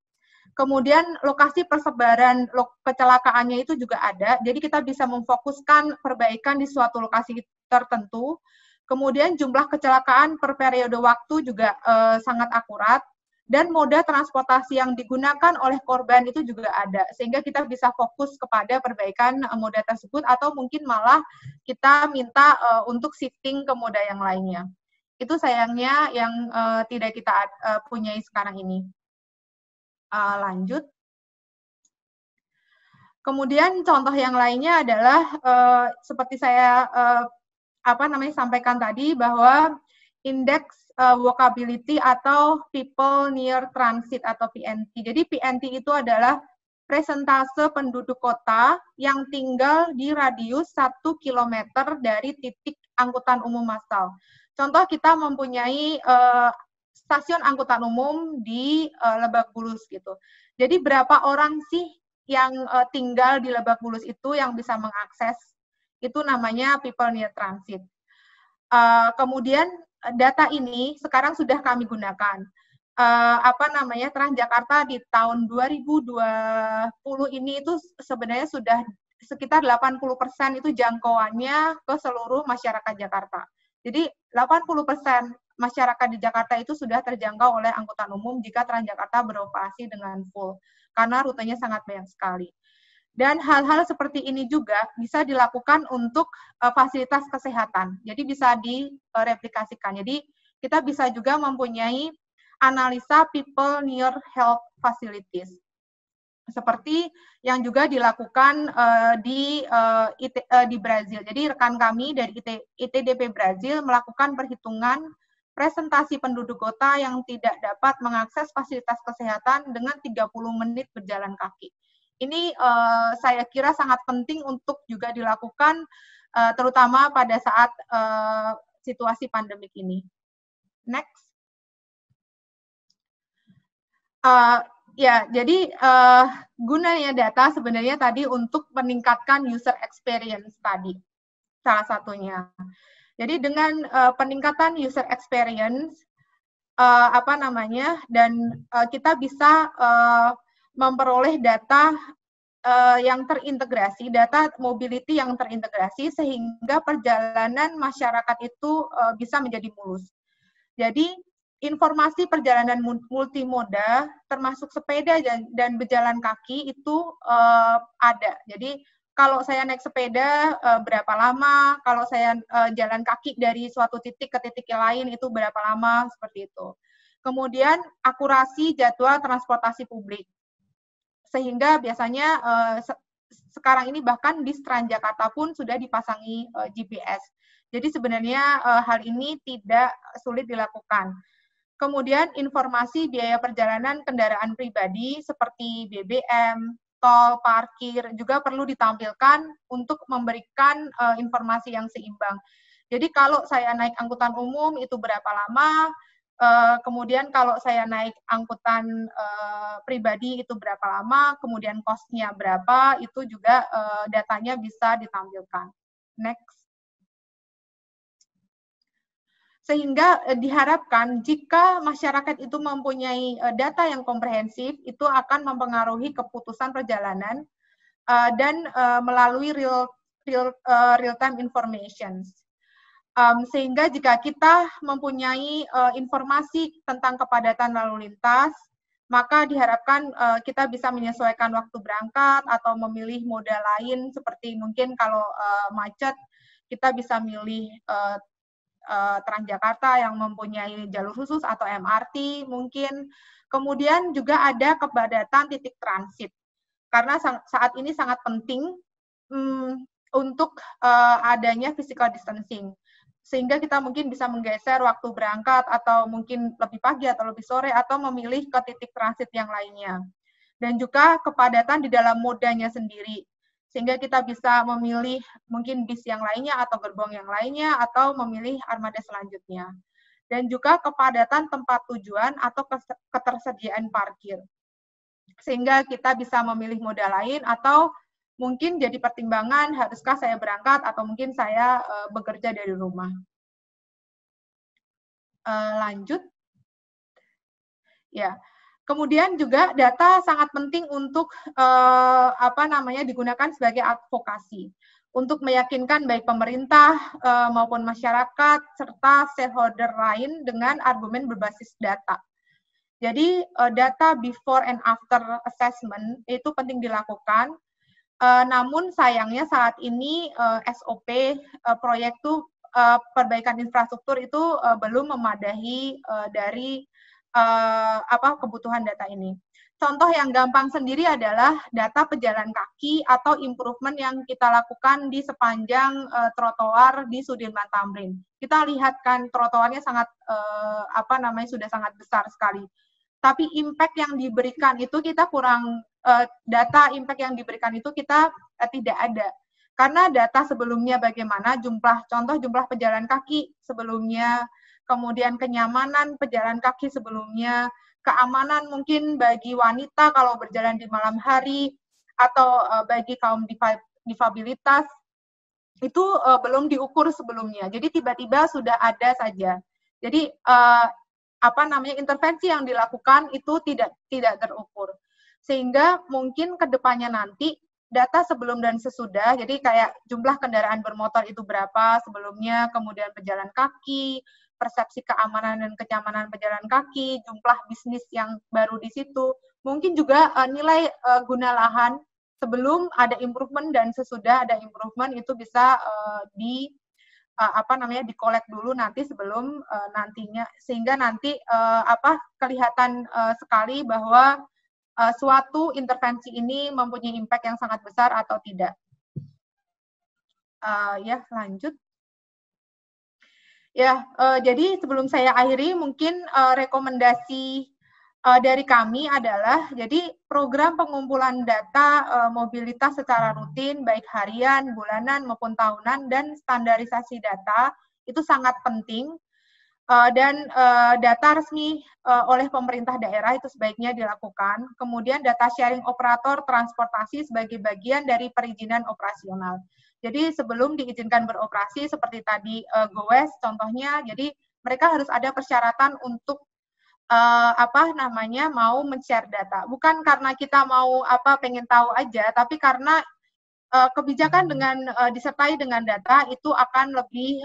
Kemudian lokasi persebaran kecelakaannya itu juga ada, jadi kita bisa memfokuskan perbaikan di suatu lokasi tertentu. Kemudian jumlah kecelakaan per periode waktu juga sangat akurat, dan moda transportasi yang digunakan oleh korban itu juga ada, sehingga kita bisa fokus kepada perbaikan moda tersebut, atau mungkin malah kita minta untuk shifting ke moda yang lainnya. Itu sayangnya yang tidak kita punyai sekarang ini. Lanjut. Kemudian contoh yang lainnya adalah seperti saya sampaikan tadi, bahwa indeks walkability atau people near transit atau PNT. Jadi PNT itu adalah presentase penduduk kota yang tinggal di radius 1 km dari titik angkutan umum massal. Contoh, kita mempunyai stasiun angkutan umum di Lebak Bulus gitu. Jadi berapa orang sih yang tinggal di Lebak Bulus itu yang bisa mengakses? Itu namanya people near transit. Kemudian data ini sekarang sudah kami gunakan. Transjakarta di tahun 2020 ini itu sebenarnya sudah sekitar 80% itu jangkauannya ke seluruh masyarakat Jakarta. Jadi 80% masyarakat di Jakarta itu sudah terjangkau oleh angkutan umum jika Transjakarta beroperasi dengan full, karena rutenya sangat banyak sekali. Dan hal-hal seperti ini juga bisa dilakukan untuk fasilitas kesehatan, jadi bisa direplikasikan. Jadi kita bisa juga mempunyai analisa people near health facilities, seperti yang juga dilakukan di Brazil. Jadi rekan kami dari ITDP Brazil melakukan perhitungan presentasi penduduk kota yang tidak dapat mengakses fasilitas kesehatan dengan 30 menit berjalan kaki. Ini saya kira sangat penting untuk juga dilakukan, terutama pada saat situasi pandemik ini. Next. Ya, jadi gunanya data sebenarnya tadi untuk meningkatkan user experience tadi, salah satunya. Jadi dengan peningkatan user experience, dan kita bisa memperoleh data yang terintegrasi, data mobility yang terintegrasi, sehingga perjalanan masyarakat itu bisa menjadi mulus. Jadi informasi perjalanan multimoda, termasuk sepeda dan berjalan kaki itu ada. Jadi kalau saya naik sepeda berapa lama, kalau saya jalan kaki dari suatu titik ke titik yang lain itu berapa lama, seperti itu. Kemudian akurasi jadwal transportasi publik. Sehingga biasanya sekarang ini bahkan di Transjakarta pun sudah dipasangi GPS. Jadi sebenarnya hal ini tidak sulit dilakukan. Kemudian informasi biaya perjalanan kendaraan pribadi seperti BBM, tol, parkir juga perlu ditampilkan untuk memberikan informasi yang seimbang. Jadi kalau saya naik angkutan umum itu berapa lama, kemudian kalau saya naik angkutan pribadi itu berapa lama, kemudian cost-nya berapa, itu juga datanya bisa ditampilkan. Next. Sehingga diharapkan jika masyarakat itu mempunyai data yang komprehensif, itu akan mempengaruhi keputusan perjalanan dan melalui real-time information. Sehingga jika kita mempunyai informasi tentang kepadatan lalu lintas, maka diharapkan kita bisa menyesuaikan waktu berangkat atau memilih moda lain, seperti mungkin kalau macet, kita bisa milih Transjakarta yang mempunyai jalur khusus atau MRT mungkin. Kemudian juga ada kepadatan titik transit. Karena saat ini sangat penting untuk adanya physical distancing. Sehingga kita mungkin bisa menggeser waktu berangkat atau mungkin lebih pagi atau lebih sore atau memilih ke titik transit yang lainnya. Dan juga kepadatan di dalam modanya sendiri. Sehingga kita bisa memilih mungkin bis yang lainnya atau gerbong yang lainnya atau memilih armada selanjutnya. Dan juga kepadatan tempat tujuan atau ketersediaan parkir. Sehingga kita bisa memilih moda lain atau mungkin jadi pertimbangan haruskah saya berangkat atau mungkin saya bekerja dari rumah. Lanjut. Ya. Kemudian juga data sangat penting untuk digunakan sebagai advokasi untuk meyakinkan baik pemerintah maupun masyarakat serta stakeholder lain dengan argumen berbasis data. Jadi data before and after assessment itu penting dilakukan. Namun sayangnya saat ini SOP proyek itu perbaikan infrastruktur itu belum memadai dari kebutuhan data ini. Contoh yang gampang sendiri adalah data pejalan kaki atau improvement yang kita lakukan di sepanjang trotoar di Sudirman Tamrin. Kita lihat kan trotoarnya sangat sudah sangat besar sekali. Tapi impact yang diberikan itu kita kurang, data impact yang diberikan itu kita tidak ada. Karena data sebelumnya bagaimana jumlah pejalan kaki sebelumnya, kemudian kenyamanan pejalan kaki sebelumnya, keamanan mungkin bagi wanita kalau berjalan di malam hari, atau bagi kaum difabilitas, itu belum diukur sebelumnya. Jadi tiba-tiba sudah ada saja. Jadi intervensi yang dilakukan itu tidak terukur. Sehingga mungkin ke depannya nanti data sebelum dan sesudah, jadi kayak jumlah kendaraan bermotor itu berapa sebelumnya, kemudian pejalan kaki, persepsi keamanan dan kenyamanan pejalan kaki, jumlah bisnis yang baru di situ, mungkin juga nilai guna lahan sebelum ada improvement dan sesudah ada improvement itu bisa dikolek dulu nanti sebelum nantinya, sehingga nanti kelihatan sekali bahwa suatu intervensi ini mempunyai impact yang sangat besar atau tidak. Lanjut. Jadi sebelum saya akhiri, mungkin rekomendasi dari kami adalah, jadi program pengumpulan data mobilitas secara rutin, baik harian, bulanan, maupun tahunan, dan standarisasi data itu sangat penting. Dan data resmi oleh pemerintah daerah itu sebaiknya dilakukan. Kemudian data sharing operator transportasi sebagai bagian dari perizinan operasional. Jadi sebelum diizinkan beroperasi seperti tadi Gowes contohnya, jadi mereka harus ada persyaratan untuk mau men-share data. Bukan karena kita mau pengen tahu aja, tapi karena kebijakan dengan disertai dengan data itu akan lebih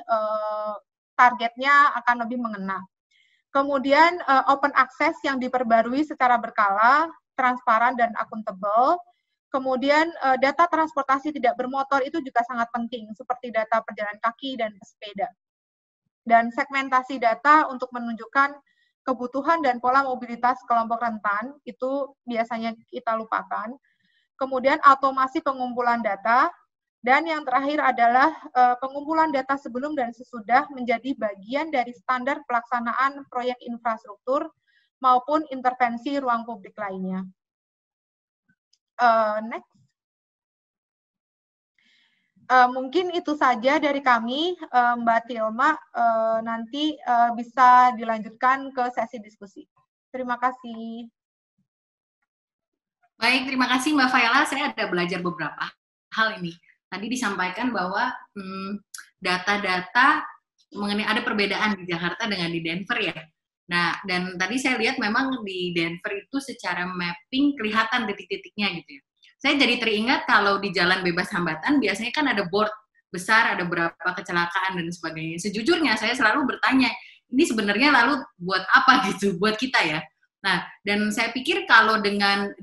targetnya akan lebih mengena. Kemudian open access yang diperbarui secara berkala, transparan dan akuntabel. Kemudian data transportasi tidak bermotor itu juga sangat penting, seperti data perjalanan kaki dan pesepeda. Dan segmentasi data untuk menunjukkan kebutuhan dan pola mobilitas kelompok rentan, itu biasanya kita lupakan. Kemudian automasi pengumpulan data, dan yang terakhir adalah pengumpulan data sebelum dan sesudah menjadi bagian dari standar pelaksanaan proyek infrastruktur maupun intervensi ruang publik lainnya. Next. Mungkin itu saja dari kami, Mbak Tilma. Nanti bisa dilanjutkan ke sesi diskusi. Terima kasih. Baik, terima kasih Mbak Faela. Saya ada belajar beberapa hal ini. Tadi disampaikan bahwa data-data mengenai ada perbedaan di Jakarta dengan di Denver ya. Nah, dan tadi saya lihat memang di Denver itu secara mapping kelihatan titik-titiknya gitu ya. Saya jadi teringat kalau di jalan bebas hambatan biasanya kan ada board besar, ada berapa kecelakaan dan sebagainya. Sejujurnya saya selalu bertanya, ini sebenarnya lalu buat apa gitu, buat kita ya. Nah, dan saya pikir kalau dengan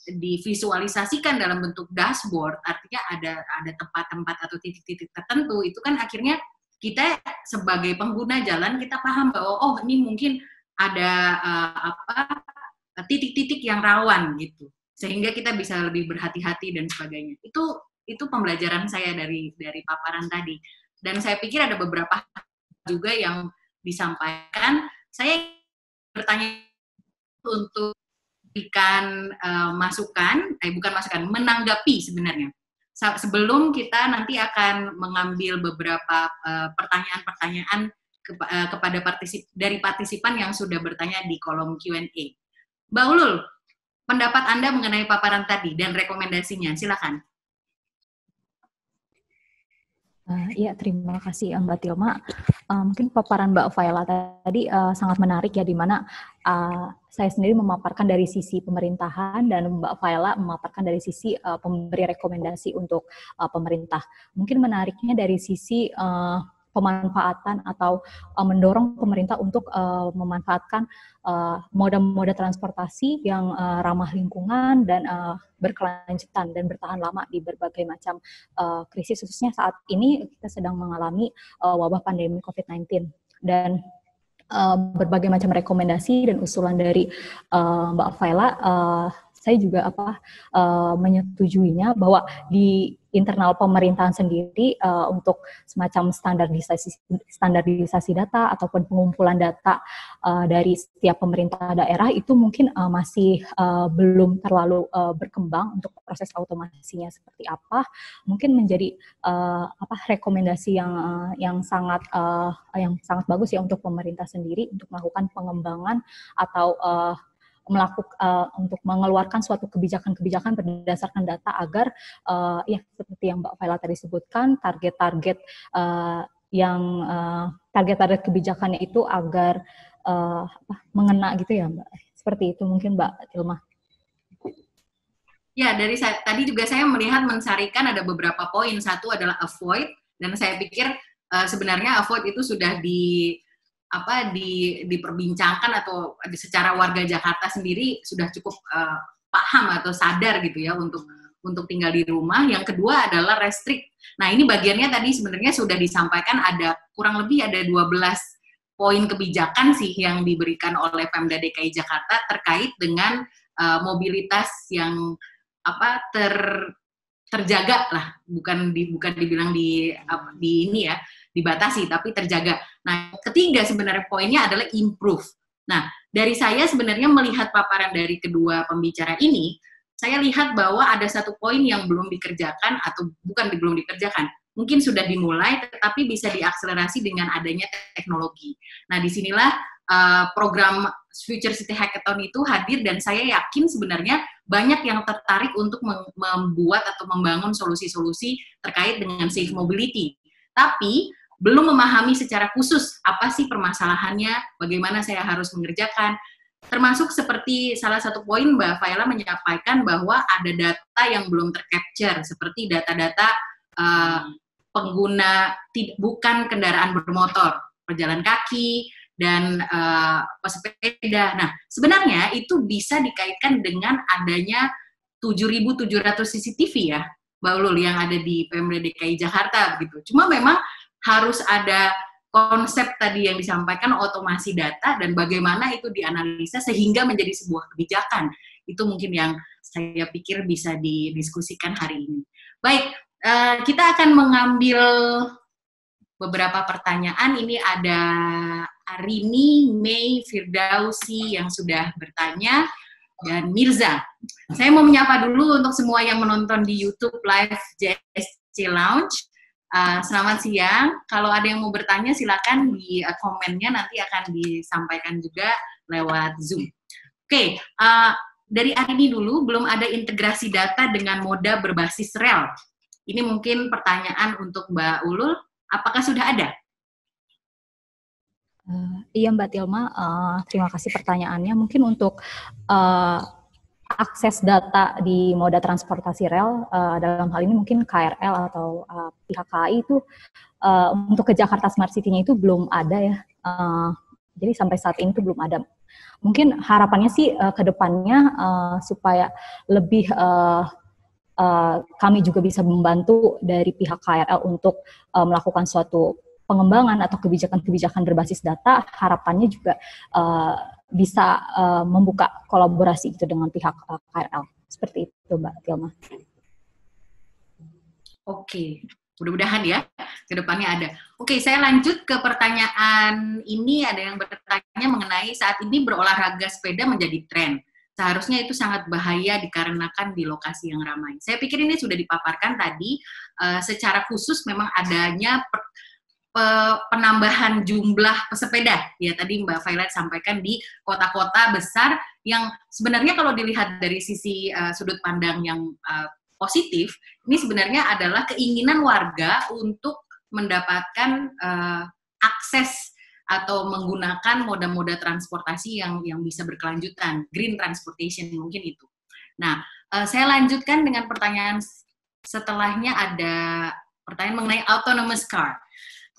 divisualisasikan dalam bentuk dashboard, artinya ada tempat-tempat atau titik-titik tertentu, itu kan akhirnya kita sebagai pengguna jalan kita paham bahwa oh ini mungkin ada titik-titik yang rawan gitu, sehingga kita bisa lebih berhati-hati dan sebagainya. Itu pembelajaran saya dari paparan tadi. Dan saya pikir ada beberapa juga yang disampaikan. Saya bertanya untuk berikan menanggapi sebenarnya. Sebelum kita nanti akan mengambil beberapa pertanyaan-pertanyaan kepada partisipan yang sudah bertanya di kolom Q&A. Mbak Ulul, pendapat Anda mengenai paparan tadi dan rekomendasinya, silakan. Iya, terima kasih Mbak Tilma. Mungkin paparan Mbak Faela tadi sangat menarik ya, di mana saya sendiri memaparkan dari sisi pemerintahan dan Mbak Faela memaparkan dari sisi pemberi rekomendasi untuk pemerintah. Mungkin menariknya dari sisi pemanfaatan atau mendorong pemerintah untuk memanfaatkan moda-moda transportasi yang ramah lingkungan dan berkelanjutan dan bertahan lama di berbagai macam krisis, khususnya saat ini kita sedang mengalami wabah pandemi COVID-19. Dan berbagai macam rekomendasi dan usulan dari Mbak Faela, saya juga menyetujuinya bahwa di internal pemerintahan sendiri untuk semacam standarisasi data ataupun pengumpulan data dari setiap pemerintah daerah itu mungkin masih belum terlalu berkembang untuk proses automasinya seperti apa. Mungkin menjadi rekomendasi yang sangat bagus ya untuk pemerintah sendiri untuk melakukan pengembangan atau untuk mengeluarkan suatu kebijakan-kebijakan berdasarkan data agar seperti yang Mbak Faela tadi sebutkan, target-target kebijakannya itu agar mengena gitu ya Mbak. Seperti itu mungkin Mbak Tilma. Ya, tadi juga saya melihat mensarikan ada beberapa poin. Satu adalah avoid, dan saya pikir sebenarnya avoid itu sudah diperbincangkan atau secara warga Jakarta sendiri sudah cukup paham atau sadar gitu ya untuk untuk tinggal di rumah. Yang kedua adalah restrict. Nah, ini bagiannya tadi sebenarnya sudah disampaikan, ada kurang lebih ada 12 poin kebijakan sih yang diberikan oleh Pemda DKI Jakarta terkait dengan mobilitas yang terjaga lah, bukan dibilang di ini ya, dibatasi, tapi terjaga. Nah, ketiga sebenarnya poinnya adalah improve. Nah, dari saya sebenarnya melihat paparan dari kedua pembicara ini, saya lihat bahwa ada satu poin yang belum dikerjakan, atau bukan belum dikerjakan, mungkin sudah dimulai, tetapi bisa diakselerasi dengan adanya teknologi. Nah, disinilah program Future City Hackathon itu hadir, dan saya yakin sebenarnya banyak yang tertarik untuk membuat atau membangun solusi-solusi terkait dengan safe mobility. Tapi belum memahami secara khusus apa sih permasalahannya, bagaimana saya harus mengerjakan. Termasuk seperti salah satu poin Mbak Faila menyampaikan bahwa ada data yang belum tercapture, seperti data-data pengguna bukan kendaraan bermotor, pejalan kaki, dan pesepeda. Nah, sebenarnya itu bisa dikaitkan dengan adanya 7.700 CCTV ya, Mbak Ulul, yang ada di Pemda DKI Jakarta begitu. Cuma memang harus ada konsep tadi yang disampaikan, otomasi data, dan bagaimana itu dianalisa sehingga menjadi sebuah kebijakan. Itu mungkin yang saya pikir bisa didiskusikan hari ini. Baik, kita akan mengambil beberapa pertanyaan. Ini ada Arini, Mei, Firdausi yang sudah bertanya, dan Mirza. Saya mau menyapa dulu untuk semua yang menonton di YouTube Live JSC Lounge. Selamat siang. Kalau ada yang mau bertanya, silakan di komennya, nanti akan disampaikan juga lewat Zoom. Oke, dari Arini dulu, belum ada integrasi data dengan moda berbasis rel. Ini mungkin pertanyaan untuk Mbak Ulul. Apakah sudah ada? Iya Mbak Tilma, terima kasih pertanyaannya. Mungkin untuk akses data di moda transportasi rel, dalam hal ini mungkin KRL atau pihak KAI itu untuk ke Jakarta Smart City-nya itu belum ada ya. Jadi sampai saat ini itu belum ada. Mungkin harapannya sih ke depannya supaya lebih kami juga bisa membantu dari pihak KRL untuk melakukan suatu pengembangan atau kebijakan-kebijakan berbasis data. Harapannya juga bisa membuka kolaborasi itu dengan pihak KRL. Seperti itu Mbak Tilma. Oke, mudah-mudahan ya ke depannya ada. Oke, saya lanjut ke pertanyaan ini. Ada yang bertanya mengenai saat ini berolahraga sepeda menjadi tren. Seharusnya itu sangat bahaya dikarenakan di lokasi yang ramai. Saya pikir ini sudah dipaparkan tadi, secara khusus memang adanya penambahan jumlah pesepeda, ya tadi Mbak Violet sampaikan di kota-kota besar, yang sebenarnya kalau dilihat dari sisi sudut pandang yang positif, ini sebenarnya adalah keinginan warga untuk mendapatkan akses atau menggunakan moda-moda transportasi yang bisa berkelanjutan, green transportation mungkin itu. Nah, saya lanjutkan dengan pertanyaan setelahnya, ada pertanyaan mengenai autonomous car.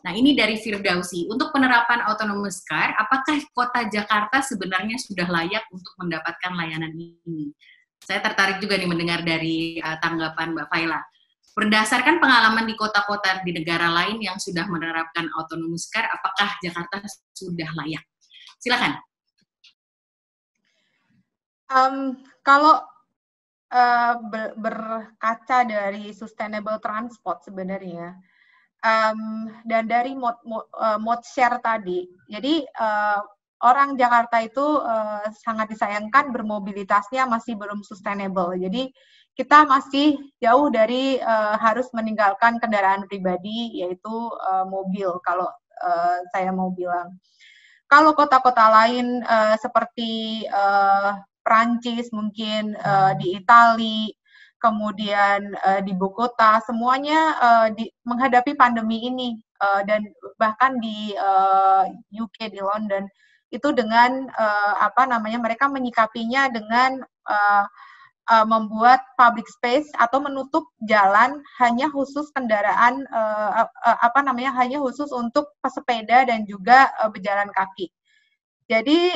Nah, ini dari Firdausi. Untuk penerapan autonomous car, apakah kota Jakarta sebenarnya sudah layak untuk mendapatkan layanan ini? Saya tertarik juga nih mendengar dari tanggapan Mbak Faila. Berdasarkan pengalaman di kota-kota di negara lain yang sudah menerapkan autonomous car, apakah Jakarta sudah layak? Silakan. Kalau berkaca dari sustainable transport sebenarnya, dan dari mode share tadi, jadi orang Jakarta itu sangat disayangkan bermobilitasnya masih belum sustainable. Jadi kita masih jauh dari harus meninggalkan kendaraan pribadi, yaitu mobil, kalau saya mau bilang. Kalau kota-kota lain seperti Prancis, mungkin di Italia, kemudian di Bogota, semuanya menghadapi pandemi ini, dan bahkan di UK, di London, itu dengan mereka menyikapinya dengan membuat public space atau menutup jalan hanya khusus kendaraan hanya khusus untuk pesepeda dan juga berjalan kaki. Jadi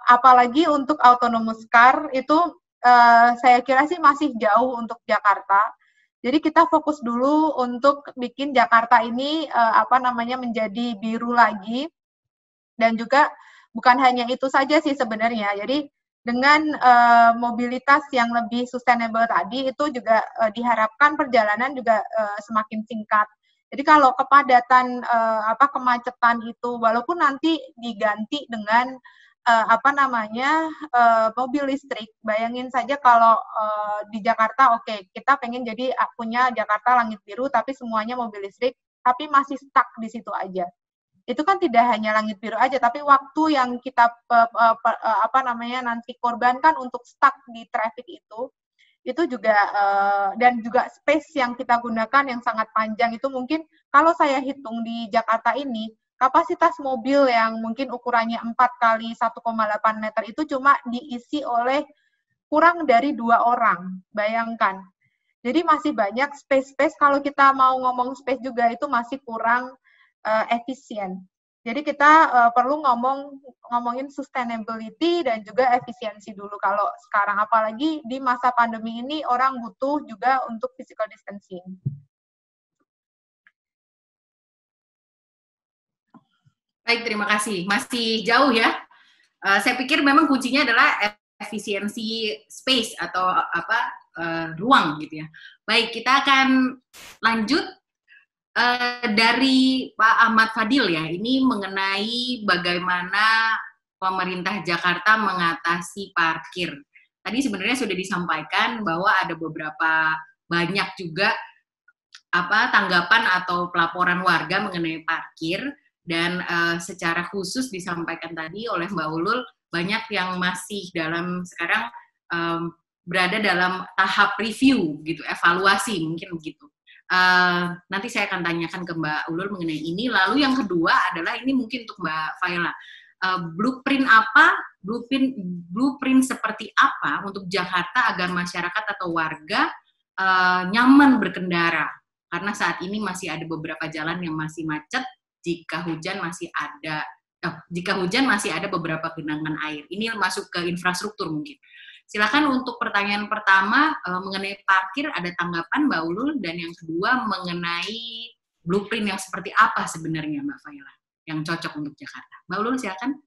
apalagi untuk autonomous car itu saya kira sih masih jauh untuk Jakarta. Jadi kita fokus dulu untuk bikin Jakarta ini menjadi biru lagi, dan juga bukan hanya itu saja sih sebenarnya. Jadi dengan mobilitas yang lebih sustainable tadi itu juga diharapkan perjalanan juga semakin singkat. Jadi kalau kepadatan kemacetan itu walaupun nanti diganti dengan mobil listrik. Bayangin saja kalau di Jakarta, oke, kita pengen jadi punya Jakarta langit biru, tapi semuanya mobil listrik, tapi masih stuck di situ aja. Itu kan tidak hanya langit biru aja, tapi waktu yang kita nanti korbankan untuk stuck di traffic itu juga dan juga space yang kita gunakan yang sangat panjang itu mungkin kalau saya hitung di Jakarta ini kapasitas mobil yang mungkin ukurannya 4 kali 1,8 meter itu cuma diisi oleh kurang dari 2 orang, bayangkan. Jadi masih banyak space-space, kalau kita mau ngomong space juga itu masih kurang efisien. Jadi kita perlu ngomongin sustainability dan juga efisiensi dulu kalau sekarang, apalagi di masa pandemi ini orang butuh juga untuk physical distancing. Baik, terima kasih. Masih jauh ya. Saya pikir memang kuncinya adalah efisiensi space atau ruang gitu ya. Baik, kita akan lanjut dari Pak Ahmad Fadil ya. Ini mengenai bagaimana pemerintah Jakarta mengatasi parkir. Tadi sebenarnya sudah disampaikan bahwa ada beberapa banyak juga tanggapan atau pelaporan warga mengenai parkir. Dan secara khusus disampaikan tadi oleh Mbak Ulul, banyak yang masih sekarang berada dalam tahap review, gitu, evaluasi mungkin begitu. Nanti saya akan tanyakan ke Mbak Ulul mengenai ini. Lalu yang kedua adalah ini mungkin untuk Mbak Faila. Blueprint seperti apa untuk Jakarta agar masyarakat atau warga nyaman berkendara? Karena saat ini masih ada beberapa jalan yang masih macet. Jika hujan masih ada beberapa genangan air. Ini masuk ke infrastruktur mungkin. Silakan untuk pertanyaan pertama mengenai parkir ada tanggapan Mbak Ulul, dan yang kedua mengenai blueprint yang seperti apa sebenarnya Mbak Faila yang cocok untuk Jakarta. Mbak Ulul silakan.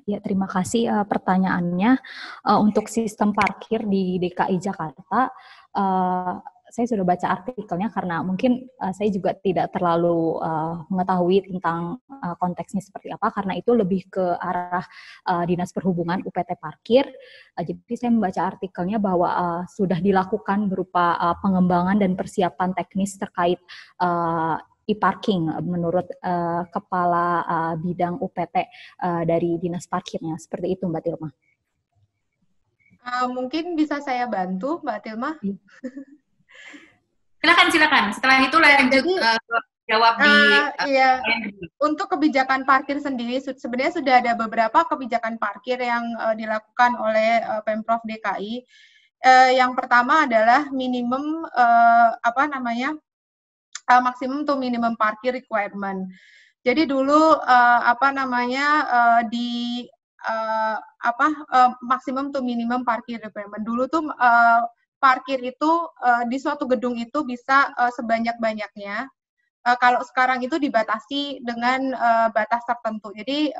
Ya, terima kasih pertanyaannya. Untuk sistem parkir di DKI Jakarta, saya sudah baca artikelnya karena mungkin saya juga tidak terlalu mengetahui tentang konteksnya seperti apa, karena itu lebih ke arah Dinas Perhubungan UPT Parkir. Jadi saya membaca artikelnya bahwa sudah dilakukan berupa pengembangan dan persiapan teknis terkait e-parking menurut Kepala Bidang UPT dari Dinas Parkirnya. Seperti itu Mbak Tilma. Mungkin bisa saya bantu Mbak Tilma? Silakan. Setelah itu lanjut jawab di iya. Untuk kebijakan parkir sendiri sebenarnya sudah ada beberapa kebijakan parkir yang dilakukan oleh Pemprov DKI. Yang pertama adalah minimum maksimum to minimum parkir requirement. Jadi dulu maksimum to minimum parkir requirement. Dulu tuh parkir itu di suatu gedung itu bisa sebanyak-banyaknya. Kalau sekarang itu dibatasi dengan batas tertentu. Jadi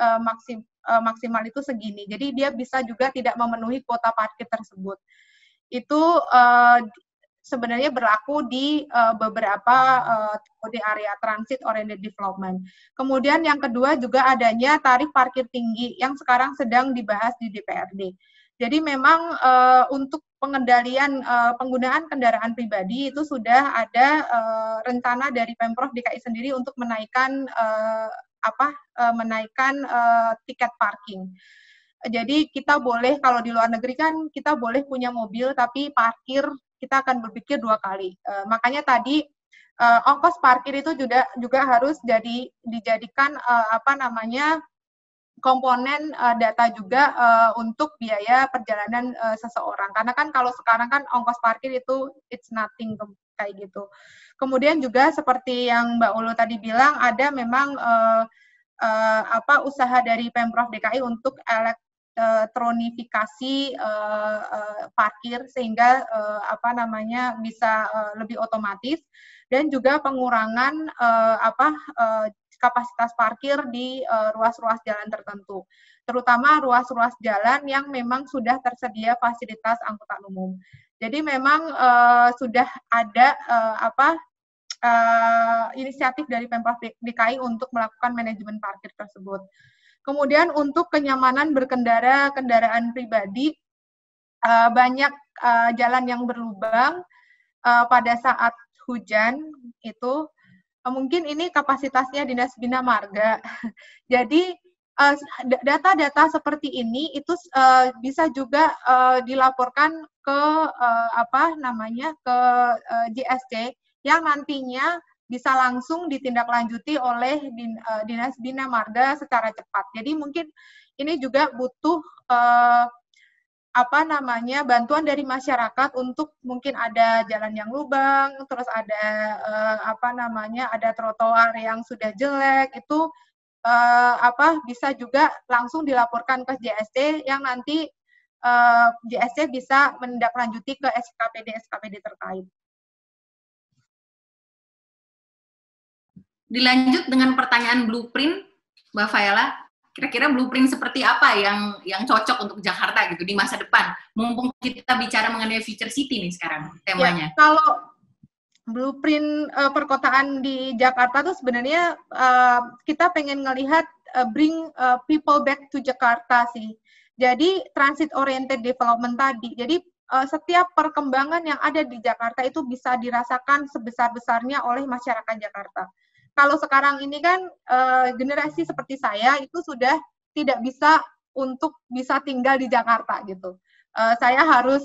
maksimal itu segini. Jadi dia bisa juga tidak memenuhi kuota parkir tersebut. Itu sebenarnya berlaku di beberapa di area transit oriented development. Kemudian yang kedua juga adanya tarif parkir tinggi yang sekarang sedang dibahas di DPRD. Jadi memang untuk pengendalian penggunaan kendaraan pribadi itu sudah ada rencana dari Pemprov DKI sendiri untuk menaikkan tiket parking. Jadi kita boleh, kalau di luar negeri kan kita boleh punya mobil tapi parkir kita akan berpikir 2 kali. Makanya tadi ongkos parkir itu juga harus dijadikan komponen data juga untuk biaya perjalanan seseorang. Karena kan kalau sekarang kan ongkos parkir itu it's nothing kayak gitu. Kemudian juga seperti yang Mbak Ulu tadi bilang, ada memang usaha dari Pemprov DKI untuk elektronifikasi parkir sehingga bisa lebih otomatis, dan juga pengurangan kapasitas parkir di ruas-ruas jalan tertentu, terutama ruas-ruas jalan yang memang sudah tersedia fasilitas angkutan umum. Jadi memang sudah ada inisiatif dari Pemprov DKI untuk melakukan manajemen parkir tersebut. Kemudian untuk kenyamanan berkendara kendaraan pribadi, banyak jalan yang berlubang pada saat hujan itu. Mungkin ini kapasitasnya Dinas Bina Marga. Jadi data-data seperti ini itu bisa juga dilaporkan ke JSC yang nantinya bisa langsung ditindaklanjuti oleh Dinas Bina Marga secara cepat. Jadi mungkin ini juga butuh bantuan dari masyarakat untuk mungkin ada jalan yang lubang, terus ada ada trotoar yang sudah jelek, itu bisa juga langsung dilaporkan ke JSC yang nanti JSC bisa menindaklanjuti ke SKPD terkait. Dilanjut dengan pertanyaan blueprint, Mbak Faela. Kira-kira blueprint seperti apa yang cocok untuk Jakarta gitu di masa depan? Mumpung kita bicara mengenai future city nih sekarang temanya. Ya, kalau blueprint perkotaan di Jakarta tuh sebenarnya kita pengen ngelihat bring people back to Jakarta sih. Jadi transit oriented development tadi. Jadi setiap perkembangan yang ada di Jakarta itu bisa dirasakan sebesar-besarnya oleh masyarakat Jakarta. Kalau sekarang ini kan generasi seperti saya itu sudah tidak bisa untuk bisa tinggal di Jakarta gitu. Saya harus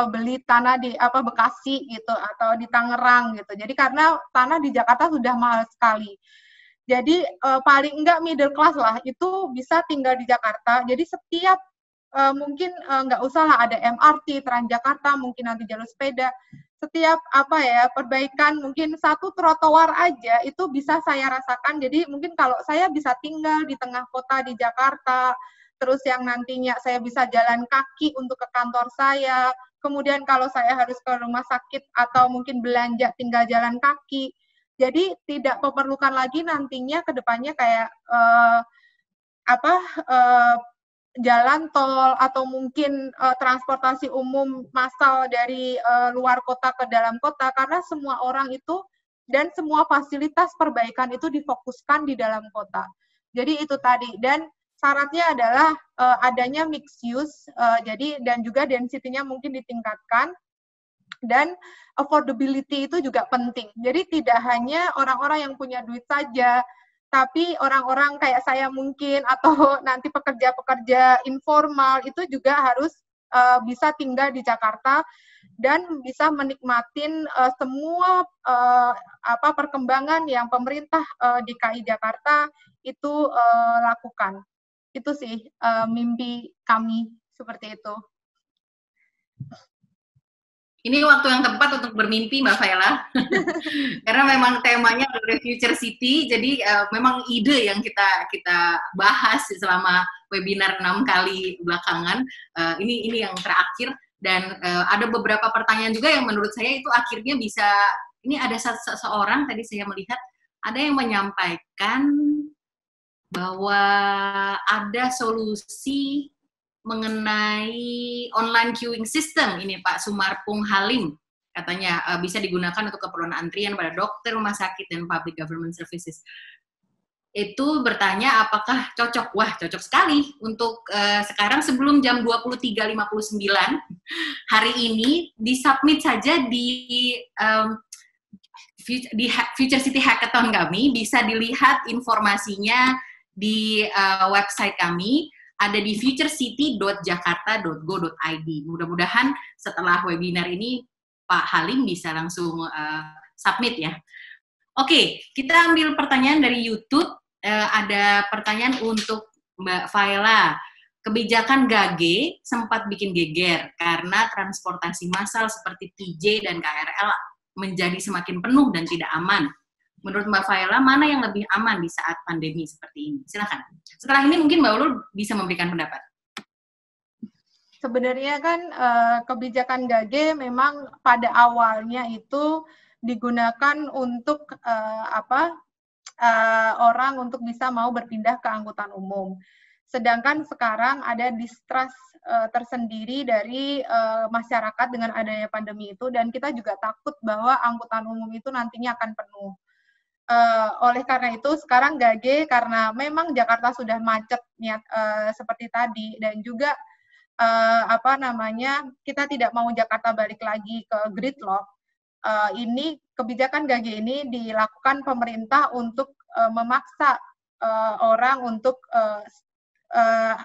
beli tanah di Bekasi gitu atau di Tangerang gitu. Jadi karena tanah di Jakarta sudah mahal sekali. Jadi paling enggak middle class lah itu bisa tinggal di Jakarta. Jadi setiap mungkin nggak usah lah ada MRT, Transjakarta, mungkin nanti jalur sepeda. Setiap perbaikan mungkin satu trotoar aja itu bisa saya rasakan. Jadi mungkin kalau saya bisa tinggal di tengah kota di Jakarta, terus yang nantinya saya bisa jalan kaki untuk ke kantor saya, kemudian kalau saya harus ke rumah sakit atau mungkin belanja tinggal jalan kaki. Jadi tidak memerlukan lagi nantinya ke depannya kayak jalan tol atau mungkin transportasi umum massal dari luar kota ke dalam kota, karena semua orang itu dan semua fasilitas perbaikan itu difokuskan di dalam kota. Jadi itu tadi, dan syaratnya adalah adanya mixed use, jadi dan juga density-nya mungkin ditingkatkan, dan affordability itu juga penting. Jadi tidak hanya orang-orang yang punya duit saja, tapi orang-orang kayak saya mungkin atau nanti pekerja-pekerja informal itu juga harus bisa tinggal di Jakarta dan bisa menikmatin semua perkembangan yang pemerintah DKI Jakarta itu lakukan. Itu sih mimpi kami seperti itu. Ini waktu yang tepat untuk bermimpi, Mbak Faela. Karena memang temanya adalah Future City, jadi memang ide yang kita bahas selama webinar 6 kali belakangan. Ini yang terakhir, dan ada beberapa pertanyaan juga yang menurut saya itu akhirnya bisa, ini ada seseorang tadi saya melihat, ada yang menyampaikan bahwa ada solusi mengenai online queuing system ini Pak Sumarpung Halim, katanya bisa digunakan untuk keperluan antrian pada dokter, rumah sakit, dan public government services. Itu bertanya apakah cocok? Wah, cocok sekali untuk sekarang sebelum jam 23.59 hari ini, disubmit saja di Future City Hackathon kami, bisa dilihat informasinya di website kami, ada di futurecity.jakarta.go.id. Mudah-mudahan setelah webinar ini Pak Halim bisa langsung submit ya. Oke, kita ambil pertanyaan dari YouTube. Ada pertanyaan untuk Mbak Faela. Kebijakan GAGE sempat bikin geger karena transportasi massal seperti TJ dan KRL menjadi semakin penuh dan tidak aman. Menurut Mbak Faela, mana yang lebih aman di saat pandemi seperti ini? Silakan. Setelah ini mungkin Mbak Ulul bisa memberikan pendapat. sebenarnya kan kebijakan Gage memang pada awalnya itu digunakan untuk orang untuk bisa mau berpindah ke angkutan umum. Sedangkan sekarang ada distrust tersendiri dari masyarakat dengan adanya pandemi itu, dan kita juga takut bahwa angkutan umum itu nantinya akan penuh. Oleh karena itu sekarang Gage, karena memang Jakarta sudah macet seperti tadi, dan juga kita tidak mau Jakarta balik lagi ke gridlock. Ini kebijakan Gage ini dilakukan pemerintah untuk memaksa orang untuk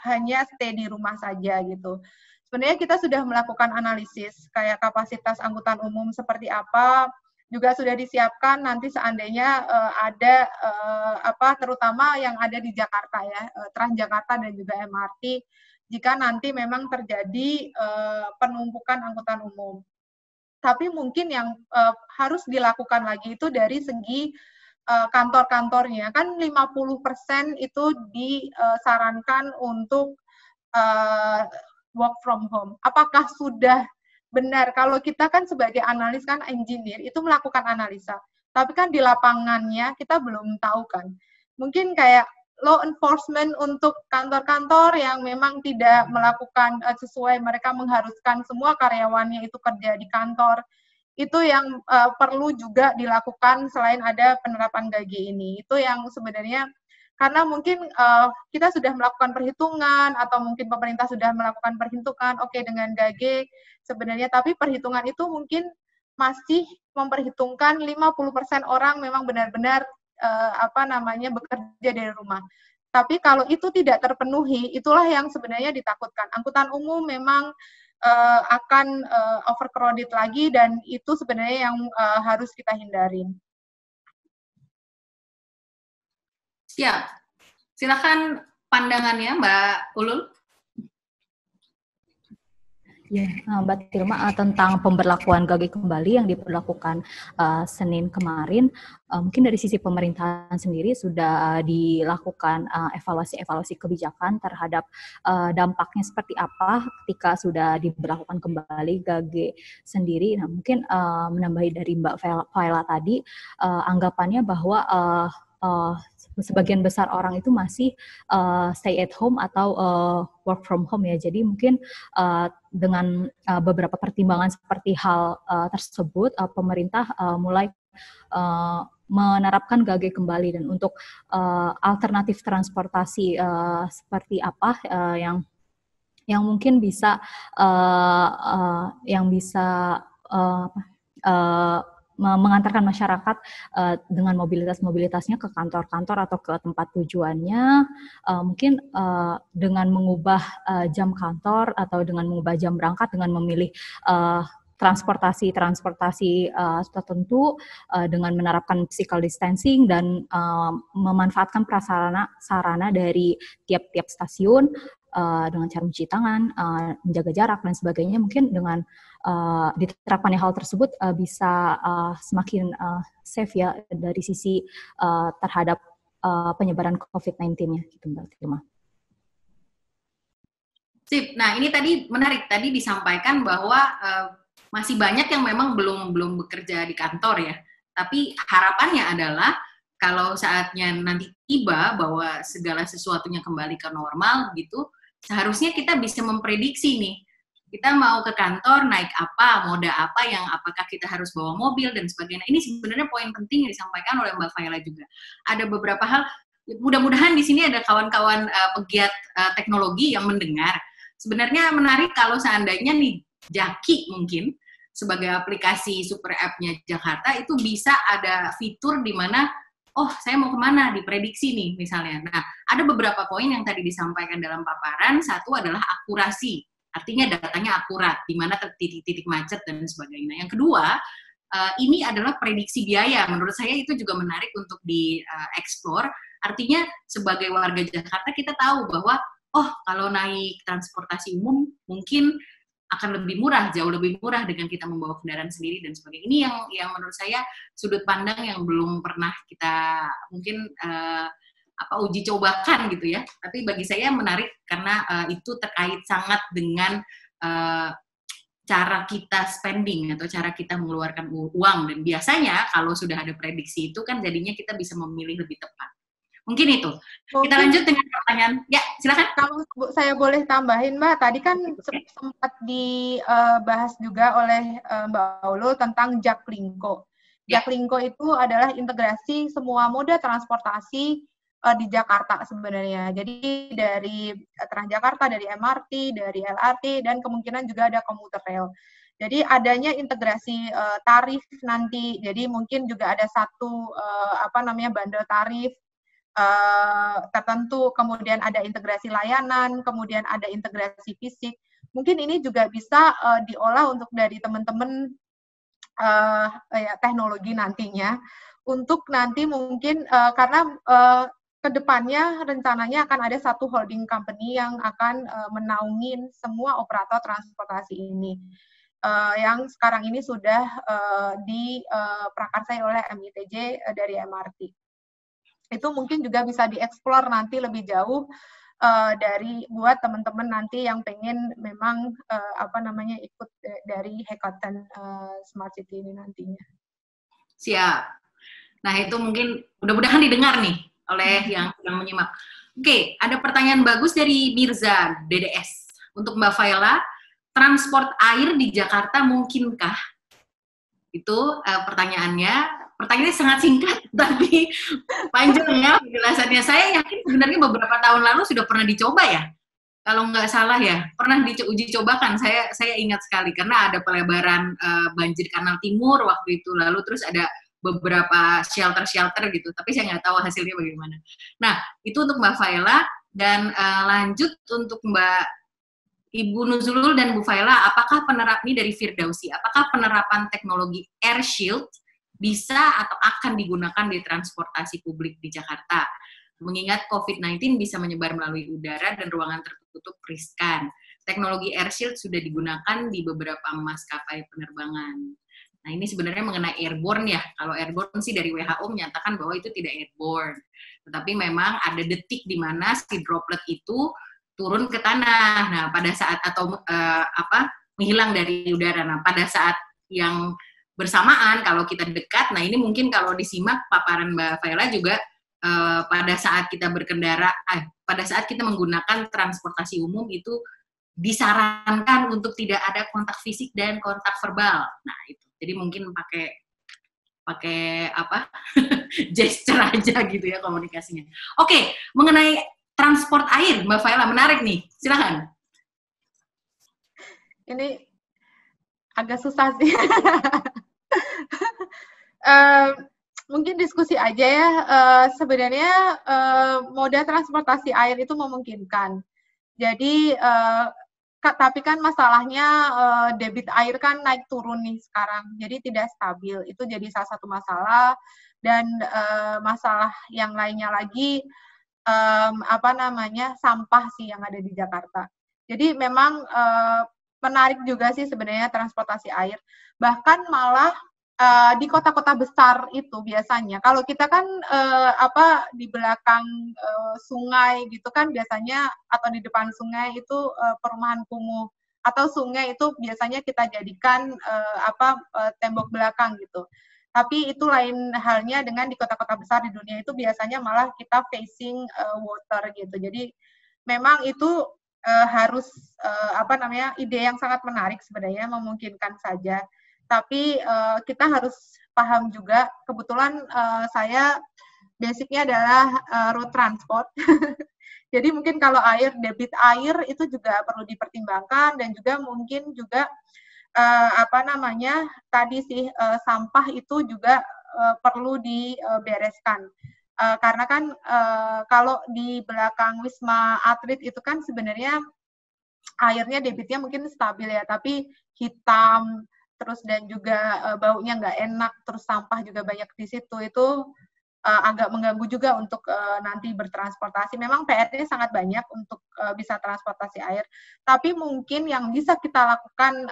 hanya stay di rumah saja gitu. Sebenarnya kita sudah melakukan analisis kayak kapasitas angkutan umum seperti apa, juga sudah disiapkan nanti seandainya ada terutama yang ada di Jakarta ya, Transjakarta dan juga MRT, jika nanti memang terjadi penumpukan angkutan umum. Tapi mungkin yang harus dilakukan lagi itu dari segi kantor-kantornya. Kan 50% itu disarankan untuk work from home. Apakah sudah benar? Kalau kita kan sebagai analis kan engineer itu melakukan analisa. Tapi kan di lapangannya kita belum tahu kan. Mungkin kayak law enforcement untuk kantor-kantor yang memang tidak melakukan sesuai, mereka mengharuskan semua karyawannya itu kerja di kantor. Itu yang perlu juga dilakukan selain ada penerapan Gage ini. Itu yang sebenarnya, karena mungkin kita sudah melakukan perhitungan atau mungkin pemerintah sudah melakukan perhitungan, oke dengan Gage sebenarnya, tapi perhitungan itu mungkin masih memperhitungkan 50% orang memang benar-benar bekerja dari rumah. Tapi kalau itu tidak terpenuhi, itulah yang sebenarnya ditakutkan. Angkutan umum memang akan overcrowded lagi, dan itu sebenarnya yang harus kita hindarin. Siap. Silakan pandangannya Mbak Ulul. Ya, Mbak Tilma, tentang pemberlakuan Gage kembali yang diberlakukan Senin kemarin, mungkin dari sisi pemerintahan sendiri sudah dilakukan evaluasi kebijakan terhadap dampaknya seperti apa ketika sudah diberlakukan kembali Gage sendiri. Nah, mungkin menambahi dari Mbak Faila tadi, anggapannya bahwa sebagian besar orang itu masih stay at home atau work from home ya. Jadi mungkin dengan beberapa pertimbangan seperti hal tersebut, pemerintah mulai menerapkan Gage kembali, dan untuk alternatif transportasi seperti apa yang mungkin bisa mengantarkan masyarakat dengan mobilitasnya ke kantor-kantor atau ke tempat tujuannya, mungkin dengan mengubah jam kantor atau dengan mengubah jam berangkat, dengan memilih transportasi tertentu, dengan menerapkan physical distancing dan memanfaatkan prasarana dari tiap-tiap stasiun dengan cara mencuci tangan, menjaga jarak dan sebagainya. Mungkin dengan diterapkannya hal tersebut bisa semakin safe ya dari sisi terhadap penyebaran COVID-19-nya gitu Mbak Tilma. Sip. Nah, ini tadi menarik, tadi disampaikan bahwa masih banyak yang memang belum bekerja di kantor ya. Tapi harapannya adalah kalau saatnya nanti tiba bahwa segala sesuatunya kembali ke normal gitu, seharusnya kita bisa memprediksi nih, kita mau ke kantor naik apa, moda apa, yang apakah kita harus bawa mobil dan sebagainya. Ini sebenarnya poin penting yang disampaikan oleh Mbak Faila juga. Ada beberapa hal, mudah-mudahan di sini ada kawan-kawan pegiat teknologi yang mendengar. Sebenarnya menarik kalau seandainya nih Jaki mungkin sebagai aplikasi super app-nya Jakarta itu bisa ada fitur di mana saya mau kemana, diprediksi nih misalnya. Nah, ada beberapa poin yang tadi disampaikan dalam paparan. Satu adalah akurasi. Artinya datanya akurat, di mana titik-titik macet dan sebagainya. Yang kedua, ini adalah prediksi biaya. Menurut saya itu juga menarik untuk di-explore. Artinya sebagai warga Jakarta kita tahu bahwa, kalau naik transportasi umum mungkin akan lebih murah, jauh lebih murah dengan kita membawa kendaraan sendiri dan sebagainya. Ini yang menurut saya sudut pandang yang belum pernah kita mungkin uji cobakan gitu ya. Tapi bagi saya menarik karena itu terkait sangat dengan cara kita spending atau cara kita mengeluarkan uang, dan biasanya kalau sudah ada prediksi itu kan jadinya kita bisa memilih lebih tepat. Mungkin itu. Kita lanjut dengan pertanyaan. Ya, silakan. Kalau saya boleh tambahin, Mbak, tadi kan sempat dibahas juga oleh Mbak Ulul tentang Jaklingko. Jaklingko itu adalah integrasi semua moda transportasi di Jakarta sebenarnya. Jadi dari Transjakarta, dari MRT, dari LRT, dan kemungkinan juga ada komuter rail. Jadi adanya integrasi tarif nanti. Jadi mungkin juga ada satu bundle tarif tertentu, kemudian ada integrasi layanan, kemudian ada integrasi fisik. Mungkin ini juga bisa diolah untuk dari teman-teman teknologi nantinya, untuk nanti mungkin karena kedepannya rencananya akan ada satu holding company yang akan menaungin semua operator transportasi ini. Yang sekarang ini sudah diprakarsai oleh MITJ dari MRT. Itu mungkin juga bisa dieksplor nanti lebih jauh dari buat teman-teman nanti yang pengen memang ikut dari hackathon Smart City ini nantinya. Siap. Nah, itu mungkin mudah-mudahan didengar nih oleh yang sedang menyimak. Oke, ada pertanyaan bagus dari Mirza DDS. Untuk Mbak Faela, transport air di Jakarta mungkinkah? Itu pertanyaannya. Pertanyaannya sangat singkat, tapi panjang ya penjelasannya. Saya yakin sebenarnya beberapa tahun lalu sudah pernah dicoba ya. Kalau nggak salah ya, pernah diuji cobakan. Saya ingat sekali, karena ada pelebaran banjir Kanal Timur waktu itu. Lalu terus ada beberapa shelter gitu, tapi saya nggak tahu hasilnya bagaimana. Nah, itu untuk Mbak Faela, dan lanjut untuk Mbak Ibu Nuzulul dan Bu Faela, apakah ini dari Firdausi, apakah penerapan teknologi air shield bisa atau akan digunakan di transportasi publik di Jakarta? Mengingat COVID-19 bisa menyebar melalui udara dan ruangan tertutup riskan. Teknologi air shield sudah digunakan di beberapa maskapai penerbangan. Nah, ini sebenarnya mengenai airborne ya. Kalau airborne sih dari WHO menyatakan bahwa itu tidak airborne. Tetapi memang ada detik di mana si droplet itu turun ke tanah. Nah, pada saat menghilang dari udara. Nah, pada saat yang bersamaan kalau kita dekat, nah ini mungkin kalau disimak paparan Mbak Faela juga pada saat kita pada saat kita menggunakan transportasi umum itu disarankan untuk tidak ada kontak fisik dan kontak verbal. Nah itu, jadi mungkin pakai gesture aja gitu ya komunikasinya. Oke, mengenai transport air, Mbak Faela, menarik nih, silakan. Ini agak susah sih. Mungkin diskusi aja ya. Sebenarnya moda transportasi air itu memungkinkan. Jadi, tapi kan masalahnya debit air kan naik turun nih sekarang. Jadi tidak stabil. Itu jadi salah satu masalah. Dan masalah yang lainnya lagi sampah sih yang ada di Jakarta. Jadi memang menarik juga sih sebenarnya transportasi air. Bahkan malah di kota-kota besar itu biasanya, kalau kita kan di belakang sungai gitu kan biasanya, atau di depan sungai itu perumahan kumuh, atau sungai itu biasanya kita jadikan tembok belakang gitu. Tapi itu lain halnya dengan di kota-kota besar di dunia, itu biasanya malah kita facing water gitu. Jadi memang itu harus ide yang sangat menarik sebenarnya, memungkinkan saja. Tapi kita harus paham juga, kebetulan saya basicnya adalah road transport. Jadi mungkin kalau debit air itu juga perlu dipertimbangkan, dan juga mungkin juga tadi sih sampah itu juga perlu dibereskan. Karena kan kalau di belakang Wisma Atlet itu kan sebenarnya airnya debitnya mungkin stabil ya, tapi hitam, terus dan juga baunya nggak enak, terus sampah juga banyak di situ, itu agak mengganggu juga untuk nanti bertransportasi. Memang PR-nya sangat banyak untuk bisa transportasi air, tapi mungkin yang bisa kita lakukan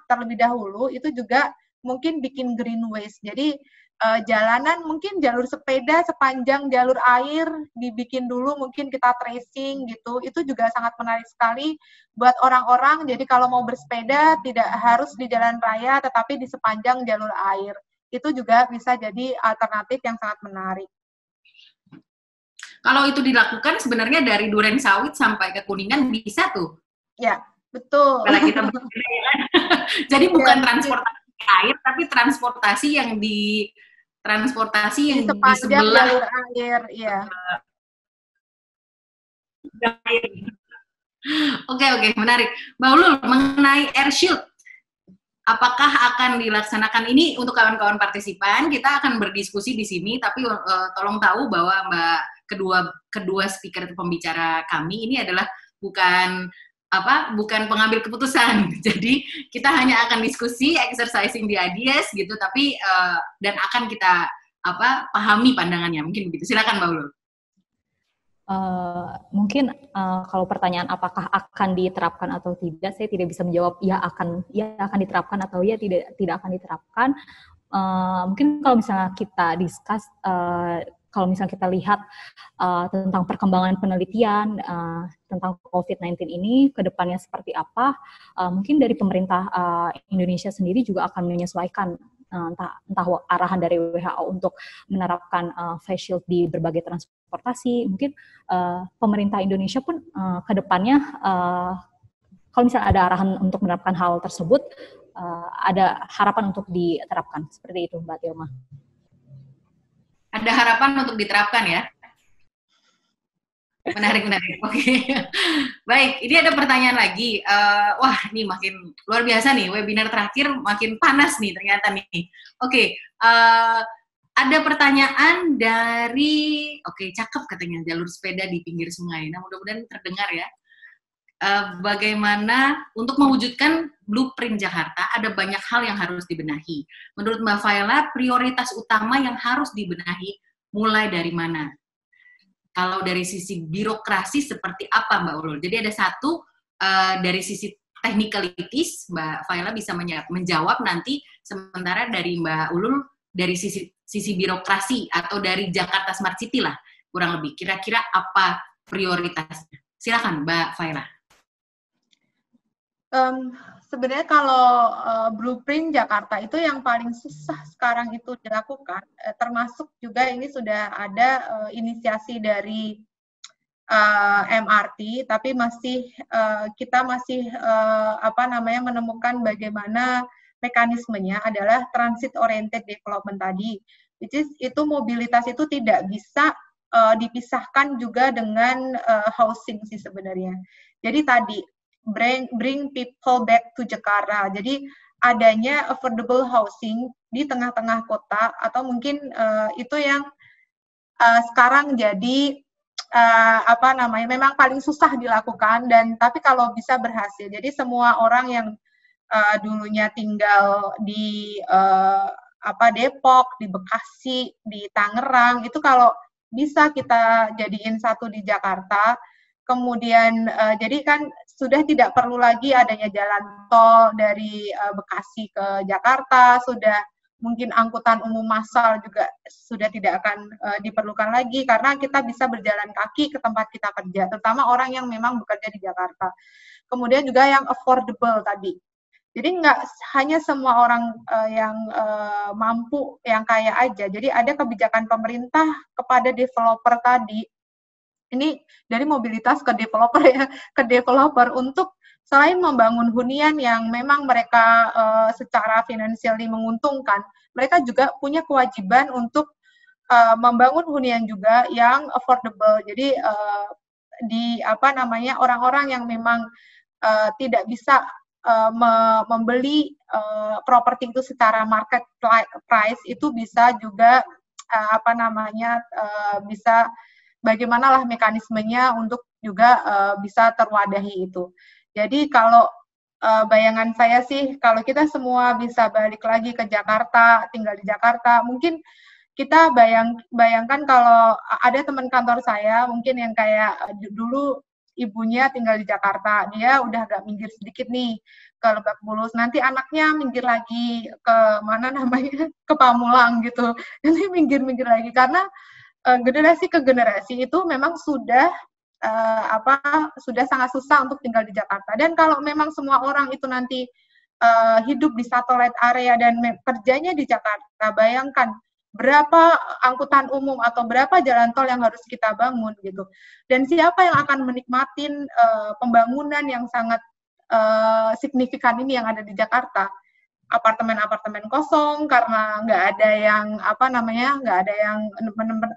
terlebih dahulu itu juga mungkin bikin green waste. Jadi jalanan, mungkin jalur sepeda sepanjang jalur air dibikin dulu, mungkin kita tracing gitu. Itu juga sangat menarik sekali buat orang-orang. Jadi kalau mau bersepeda tidak harus di jalan raya, tetapi di sepanjang jalur air. Itu juga bisa jadi alternatif yang sangat menarik. Kalau itu dilakukan sebenarnya dari Duren Sawit sampai ke Kuningan bisa tuh. Ya, betul. Karena kita bersepeda ya kan. Jadi bukan transportasi air, tapi transportasi yang di sepanjang sebelah jalur air, ya. Oke, menarik. Mbak Ulul, mengenai air shield, apakah akan dilaksanakan ini untuk kawan-kawan partisipan? Kita akan berdiskusi di sini, tapi tolong tahu bahwa kedua speaker pembicara kami ini adalah bukan pengambil keputusan. Jadi kita hanya akan diskusi, exercising the ideas gitu, tapi dan akan kita pahami pandangannya. Mungkin begitu. Silakan Mbak Ulul. Mungkin kalau pertanyaan apakah akan diterapkan atau tidak, saya tidak bisa menjawab ya akan diterapkan atau ya tidak akan diterapkan. Mungkin kalau misalnya kita discuss, kalau misalnya kita lihat tentang perkembangan penelitian tentang COVID-19 ini ke depannya seperti apa, mungkin dari pemerintah Indonesia sendiri juga akan menyesuaikan entah arahan dari WHO untuk menerapkan face shield di berbagai transportasi. Mungkin pemerintah Indonesia pun ke depannya kalau misalnya ada arahan untuk menerapkan hal tersebut, ada harapan untuk diterapkan. Seperti itu, Mbak Tilma. Ada harapan untuk diterapkan ya? Menarik. Oke. Baik, ini ada pertanyaan lagi. Wah, ini makin luar biasa nih. Webinar terakhir makin panas nih ternyata nih. Oke, ada pertanyaan dari, cakep katanya, jalur sepeda di pinggir sungai. Nah, mudah-mudahan terdengar ya. Bagaimana untuk mewujudkan blueprint Jakarta, ada banyak hal yang harus dibenahi. Menurut Mbak Faila, prioritas utama yang harus dibenahi mulai dari mana? Kalau dari sisi birokrasi seperti apa Mbak Ulul? Jadi ada satu dari sisi technicalities, Mbak Faila bisa menjawab nanti, sementara dari Mbak Ulul dari sisi birokrasi atau dari Jakarta Smart City lah, kurang lebih. Kira-kira apa prioritasnya? Silakan Mbak Faila. Sebenarnya kalau blueprint Jakarta itu yang paling susah sekarang itu dilakukan, termasuk juga ini sudah ada inisiasi dari MRT, tapi kita masih menemukan bagaimana mekanismenya adalah transit oriented development tadi, which is itu mobilitas itu tidak bisa dipisahkan juga dengan housing sih sebenarnya. Jadi tadi bring people back to Jakarta. Jadi adanya affordable housing di tengah-tengah kota, atau mungkin itu yang sekarang jadi memang paling susah dilakukan, dan tapi kalau bisa berhasil. Jadi semua orang yang dulunya tinggal di Depok, di Bekasi, di Tangerang, itu kalau bisa kita jadiin satu di Jakarta. Kemudian jadi kan sudah tidak perlu lagi adanya jalan tol dari Bekasi ke Jakarta, sudah mungkin angkutan umum massal juga sudah tidak akan diperlukan lagi, karena kita bisa berjalan kaki ke tempat kita kerja, terutama orang yang memang bekerja di Jakarta. Kemudian juga yang affordable tadi. Jadi nggak hanya semua orang yang mampu, yang kaya aja. Jadi ada kebijakan pemerintah kepada developer tadi. Ini dari mobilitas ke developer ya, ke developer untuk selain membangun hunian yang memang mereka secara finansially menguntungkan, mereka juga punya kewajiban untuk membangun hunian juga yang affordable. Jadi orang-orang yang memang tidak bisa membeli properti itu secara market price itu bisa juga bisa bagaimanalah mekanismenya untuk juga bisa terwadahi itu. Jadi kalau bayangan saya sih, kalau kita semua bisa balik lagi ke Jakarta, tinggal di Jakarta, mungkin kita bayangkan kalau ada teman kantor saya, mungkin yang kayak dulu ibunya tinggal di Jakarta, dia udah agak minggir sedikit nih, ke Lebak Bulus, nanti anaknya minggir lagi ke mana namanya, ke Pamulang gitu, nanti minggir lagi, karena generasi ke generasi itu memang sudah sudah sangat susah untuk tinggal di Jakarta. Dan kalau memang semua orang itu nanti hidup di satellite area dan kerjanya di Jakarta, bayangkan berapa angkutan umum atau berapa jalan tol yang harus kita bangun gitu. Dan siapa yang akan menikmatin pembangunan yang sangat signifikan ini yang ada di Jakarta? Apartemen-apartemen kosong karena nggak ada yang nggak ada yang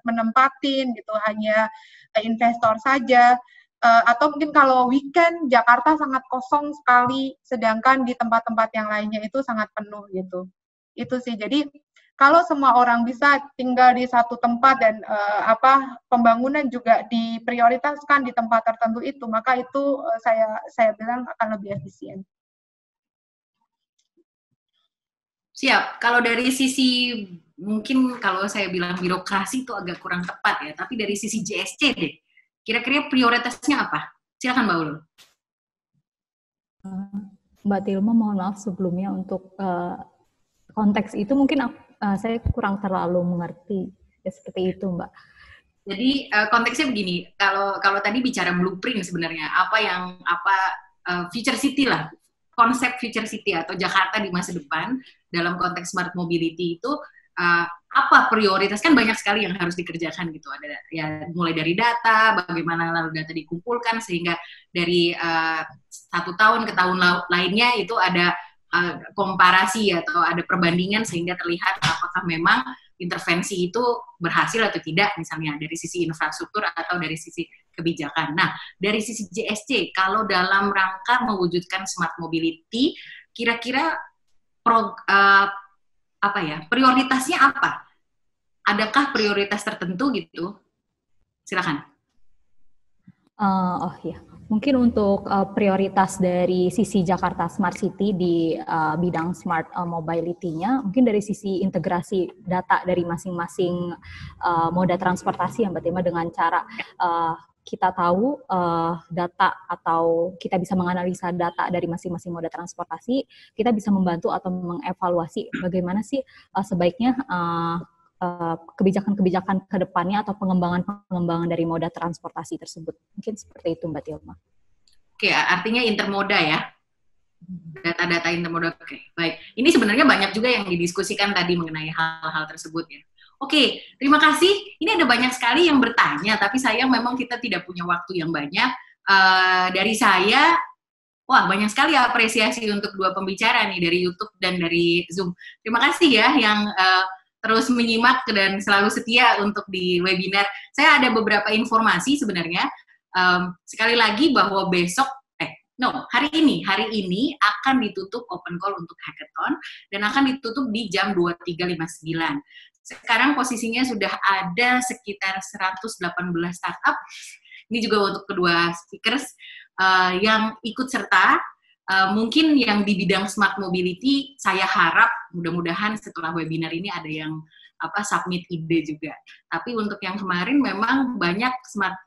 menempatin gitu, hanya investor saja. Atau mungkin kalau weekend Jakarta sangat kosong sekali, sedangkan di tempat-tempat yang lainnya itu sangat penuh gitu. Itu sih. Jadi kalau semua orang bisa tinggal di satu tempat dan pembangunan juga diprioritaskan di tempat tertentu itu, maka itu saya bilang akan lebih efisien. Siap. Kalau dari sisi, mungkin kalau saya bilang birokrasi itu agak kurang tepat ya, tapi dari sisi JSC deh, kira-kira prioritasnya apa? Silakan Mbak Ulul. Mbak Tilma, mohon maaf sebelumnya untuk konteks itu mungkin saya kurang terlalu mengerti ya, seperti itu Mbak. Jadi konteksnya begini, kalau tadi bicara blueprint sebenarnya, future city lah, konsep future city atau Jakarta di masa depan dalam konteks smart mobility itu apa prioritas, kan banyak sekali yang harus dikerjakan gitu, ada ya mulai dari data, bagaimana lalu data dikumpulkan sehingga dari satu tahun ke tahun lainnya itu ada komparasi atau ada perbandingan sehingga terlihat apakah memang intervensi itu berhasil atau tidak, misalnya dari sisi infrastruktur atau dari sisi kebijakan. Nah, dari sisi JSC, kalau dalam rangka mewujudkan smart mobility, kira-kira prioritasnya apa? Adakah prioritas tertentu gitu? Silakan. Mungkin untuk prioritas dari sisi Jakarta Smart City di bidang smart mobility-nya, mungkin dari sisi integrasi data dari masing-masing moda transportasi yang Mbak dengan cara kita tahu data atau kita bisa menganalisa data dari masing-masing moda transportasi, kita bisa membantu atau mengevaluasi bagaimana sih sebaiknya kebijakan-kebijakan ke depannya atau pengembangan dari moda transportasi tersebut. Mungkin seperti itu Mbak Tilma. Oke, artinya intermoda ya? Data-data intermoda. Oke, baik. Ini sebenarnya banyak juga yang didiskusikan tadi mengenai hal-hal tersebut ya. Oke, terima kasih. Ini ada banyak sekali yang bertanya, tapi sayang memang kita tidak punya waktu yang banyak. Dari saya, banyak sekali apresiasi untuk dua pembicara nih dari YouTube dan dari Zoom. Terima kasih ya yang terus menyimak dan selalu setia untuk di webinar. Saya ada beberapa informasi sebenarnya. Sekali lagi bahwa hari ini akan ditutup open call untuk hackathon dan akan ditutup di jam 23.59. Sekarang posisinya sudah ada sekitar 118 startup. Ini juga untuk kedua speakers yang ikut serta. Mungkin yang di bidang smart mobility, saya harap mudah-mudahan setelah webinar ini ada yang submit ide juga. Tapi untuk yang kemarin memang banyak smart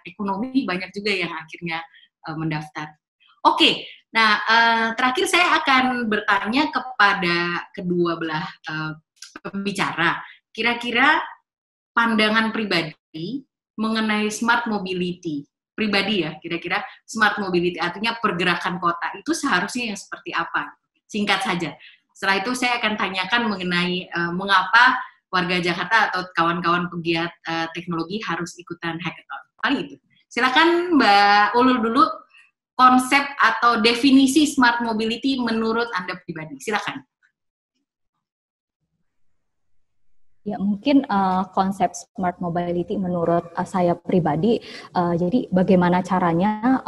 ekonomi, banyak juga yang akhirnya mendaftar. Oke, nah terakhir saya akan bertanya kepada kedua belah pembicara. Kira-kira pandangan pribadi mengenai smart mobility, pribadi ya, kira-kira smart mobility artinya pergerakan kota itu seharusnya yang seperti apa? Singkat saja. Setelah itu saya akan tanyakan mengenai mengapa warga Jakarta atau kawan-kawan pegiat teknologi harus ikutan hackathon. Paling itu. Silakan Mbak Ulul dulu, konsep atau definisi smart mobility menurut Anda pribadi. Silakan. Ya, mungkin konsep smart mobility menurut saya pribadi, jadi bagaimana caranya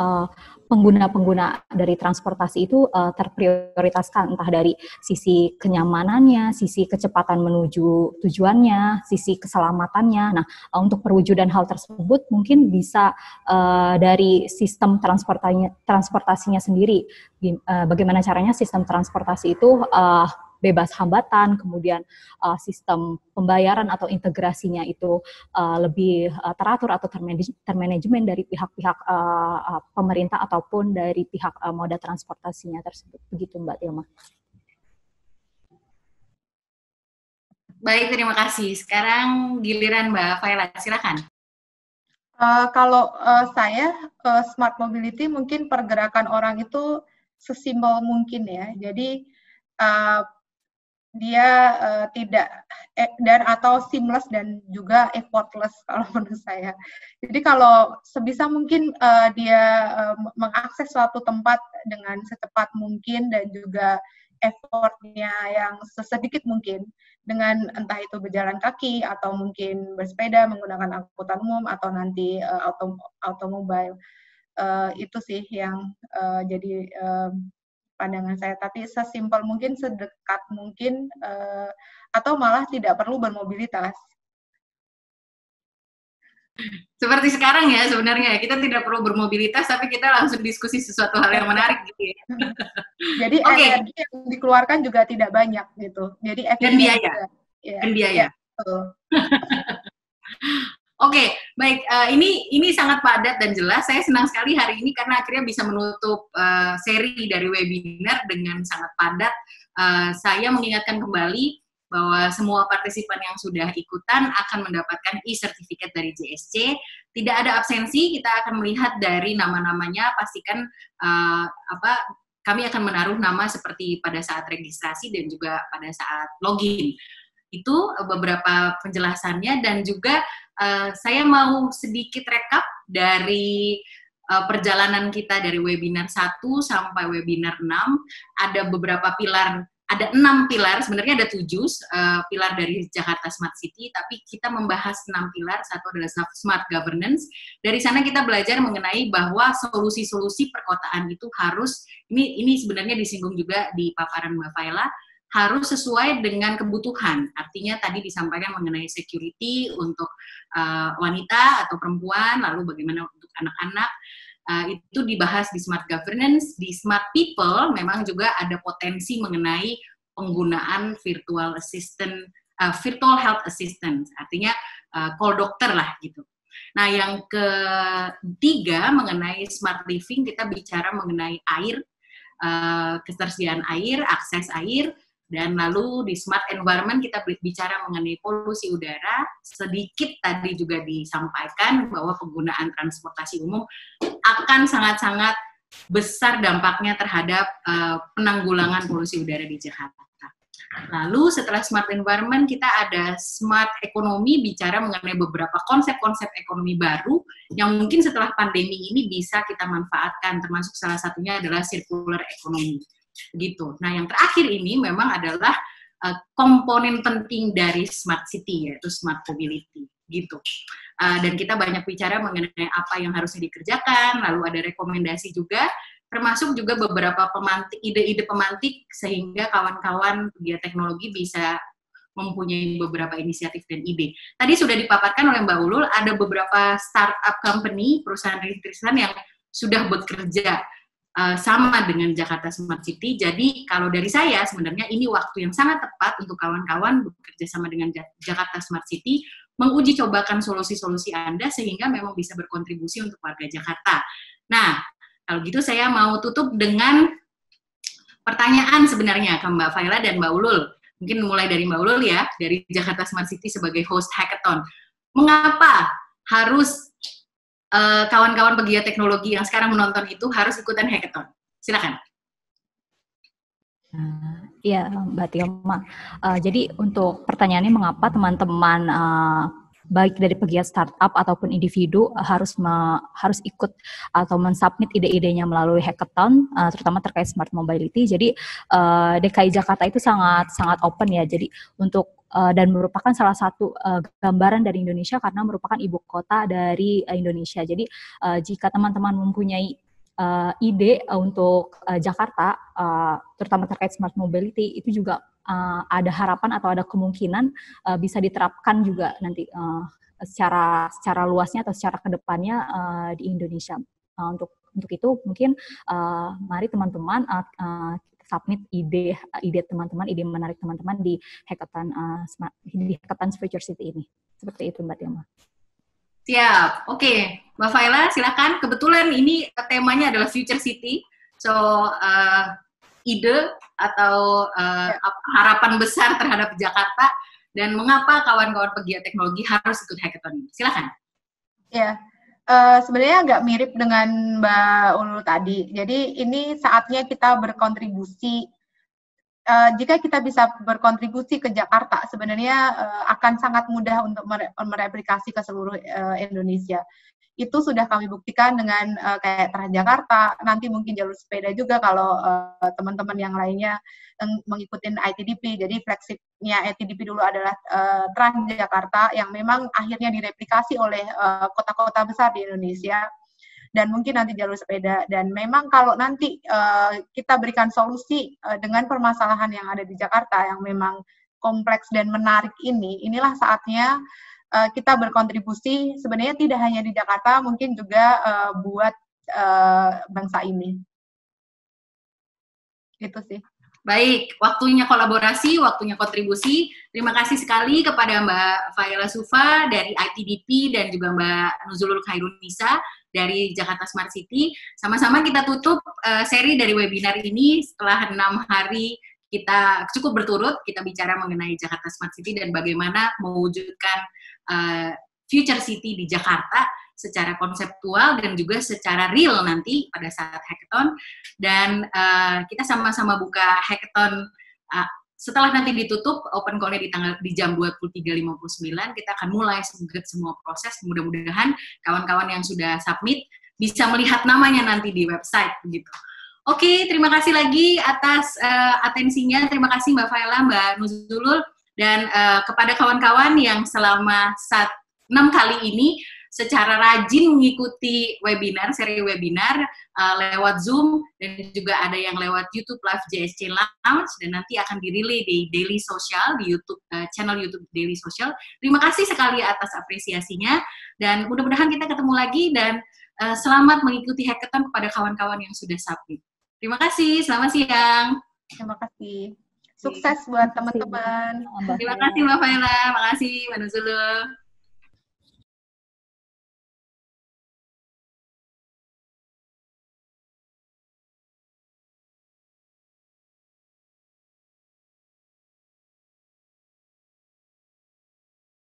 pengguna-pengguna dari transportasi itu terprioritaskan, entah dari sisi kenyamanannya, sisi kecepatan menuju tujuannya, sisi keselamatannya. Nah, untuk perwujudan hal tersebut mungkin bisa dari sistem transportasinya sendiri. Bagaimana caranya sistem transportasi itu bebas hambatan, kemudian sistem pembayaran atau integrasinya itu lebih teratur atau termanajemen dari pihak-pihak pemerintah ataupun dari pihak moda transportasinya tersebut. Begitu Mbak Tilma. Baik, terima kasih. Sekarang giliran Mbak Faila, silakan. Kalau saya smart mobility mungkin pergerakan orang itu sesimpel mungkin ya. Jadi dia tidak dan atau seamless dan juga effortless kalau menurut saya. Jadi kalau sebisa mungkin dia mengakses suatu tempat dengan secepat mungkin dan juga effortnya yang sesedikit mungkin dengan entah itu berjalan kaki atau mungkin bersepeda menggunakan angkutan umum atau nanti automobile. Itu sih yang jadi pandangan saya. Tapi sesimpel mungkin, sedekat mungkin, atau malah tidak perlu bermobilitas. Seperti sekarang ya sebenarnya, kita tidak perlu bermobilitas, tapi kita langsung diskusi sesuatu hal yang menarik gitu ya. Jadi energi yang dikeluarkan juga tidak banyak gitu. Jadi dan biaya. Ya, dan biaya. Ya, Oke, baik. Ini sangat padat dan jelas. Saya senang sekali hari ini karena akhirnya bisa menutup seri dari webinar dengan sangat padat. Saya mengingatkan kembali bahwa semua partisipan yang sudah ikutan akan mendapatkan e-certificate dari JSC. Tidak ada absensi, kita akan melihat dari nama-namanya, pastikan kami akan menaruh nama seperti pada saat registrasi dan juga pada saat login. Itu beberapa penjelasannya, dan juga saya mau sedikit rekap dari perjalanan kita dari webinar 1 sampai webinar 6. Ada beberapa pilar, ada 6 pilar, sebenarnya ada 7 pilar dari Jakarta Smart City, tapi kita membahas 6 pilar. Satu adalah Smart Governance. Dari sana kita belajar mengenai bahwa solusi-solusi perkotaan itu harus, ini sebenarnya disinggung juga di paparan Mbak Faila, harus sesuai dengan kebutuhan. Artinya tadi disampaikan mengenai security untuk wanita atau perempuan, lalu bagaimana untuk anak-anak. Itu dibahas di Smart Governance. Di Smart People memang juga ada potensi mengenai penggunaan virtual assistant, virtual health assistant, artinya call dokter lah gitu. Nah, yang ketiga mengenai smart living, kita bicara mengenai air, ketersediaan air, akses air. Dan lalu di smart environment kita bicara mengenai polusi udara. Sedikit tadi juga disampaikan bahwa penggunaan transportasi umum akan sangat-sangat besar dampaknya terhadap penanggulangan polusi udara di Jakarta. Lalu setelah smart environment kita ada smart ekonomi, bicara mengenai beberapa konsep-konsep ekonomi baru yang mungkin setelah pandemi ini bisa kita manfaatkan, termasuk salah satunya adalah circular economy. Gitu. Nah, yang terakhir ini memang adalah komponen penting dari smart city, yaitu smart mobility, gitu. Dan kita banyak bicara mengenai apa yang harusnya dikerjakan, lalu ada rekomendasi juga, termasuk juga beberapa ide-ide pemantik sehingga kawan-kawan pegiat teknologi bisa mempunyai beberapa inisiatif dan ide. Tadi sudah dipaparkan oleh Mbak Ulul, ada beberapa startup company, perusahaan rintisan yang sudah bekerja sama dengan Jakarta Smart City. Jadi kalau dari saya sebenarnya ini waktu yang sangat tepat untuk kawan-kawan bekerja sama dengan Jakarta Smart City, menguji cobakan solusi-solusi Anda sehingga memang bisa berkontribusi untuk warga Jakarta. Nah, kalau gitu saya mau tutup dengan pertanyaan sebenarnya ke Mbak Faila dan Mbak Ulul. Mungkin mulai dari Mbak Ulul ya, dari Jakarta Smart City sebagai host hackathon. Mengapa harus kawan-kawan pegiat teknologi yang sekarang menonton itu harus ikutan hackathon? Silakan. Iya, Mbak Tilma. Jadi untuk pertanyaannya mengapa teman-teman baik dari pegiat startup ataupun individu harus ikut atau mensubmit ide-idenya melalui hackathon, terutama terkait smart mobility. Jadi DKI Jakarta itu sangat open ya. Jadi untuk dan merupakan salah satu gambaran dari Indonesia karena merupakan ibu kota dari Indonesia. Jadi jika teman-teman mempunyai ide untuk Jakarta, terutama terkait smart mobility, itu juga ada harapan atau ada kemungkinan bisa diterapkan juga nanti secara luasnya atau secara kedepannya di Indonesia. Untuk itu mungkin mari teman-teman submit ide teman-teman, ide menarik teman-teman di hackathon Future City ini. Seperti itu Mbak Tilma. Siap, oke. Mbak Faila, silakan. Kebetulan ini temanya adalah Future City. So, ide atau harapan besar terhadap Jakarta dan mengapa kawan-kawan pegiat teknologi harus ikut hackathon ini. Silakan. Ya, sebenarnya agak mirip dengan Mbak Ulul tadi. Jadi ini saatnya kita berkontribusi. Jika kita bisa berkontribusi ke Jakarta, sebenarnya akan sangat mudah untuk mereplikasi ke seluruh Indonesia. Itu sudah kami buktikan dengan kayak Transjakarta, nanti mungkin jalur sepeda juga kalau teman-teman yang lainnya mengikuti ITDP. Jadi flagshipnya ITDP dulu adalah Transjakarta yang memang akhirnya direplikasi oleh kota-kota besar di Indonesia. Dan mungkin nanti jalur sepeda. Dan memang kalau nanti kita berikan solusi dengan permasalahan yang ada di Jakarta yang memang kompleks dan menarik ini, inilah saatnya kita berkontribusi sebenarnya tidak hanya di Jakarta, mungkin juga buat bangsa ini. Gitu sih. Baik, waktunya kolaborasi, waktunya kontribusi. Terima kasih sekali kepada Mbak Faila Sufa dari ITDP dan juga Mbak Nuzulul Khairunisa dari Jakarta Smart City. Sama-sama kita tutup seri dari webinar ini setelah 6 hari kita cukup berturut, kita bicara mengenai Jakarta Smart City dan bagaimana mewujudkan Future City di Jakarta secara konseptual dan juga secara real nanti pada saat hackathon. Dan kita sama-sama buka hackathon setelah nanti ditutup open call-nya di jam 23.59, kita akan mulai semua proses. Mudah-mudahan kawan-kawan yang sudah submit bisa melihat namanya nanti di website begitu. Oke, terima kasih lagi atas atensinya. Terima kasih Mbak Faila, Mbak Nuzulul, dan kepada kawan-kawan yang selama 6 kali ini secara rajin mengikuti webinar, seri webinar lewat Zoom, dan juga ada yang lewat YouTube Live JSC Lounge, dan nanti akan dirilai di Daily Social, di YouTube, channel YouTube Daily Social. Terima kasih sekali atas apresiasinya, dan mudah-mudahan kita ketemu lagi, dan selamat mengikuti hackathon kepada kawan-kawan yang sudah submit. Terima kasih, selamat siang. Terima kasih. Sukses buat teman-teman. Terima kasih Mbak Faila, terima kasih Mbak Nuzulul.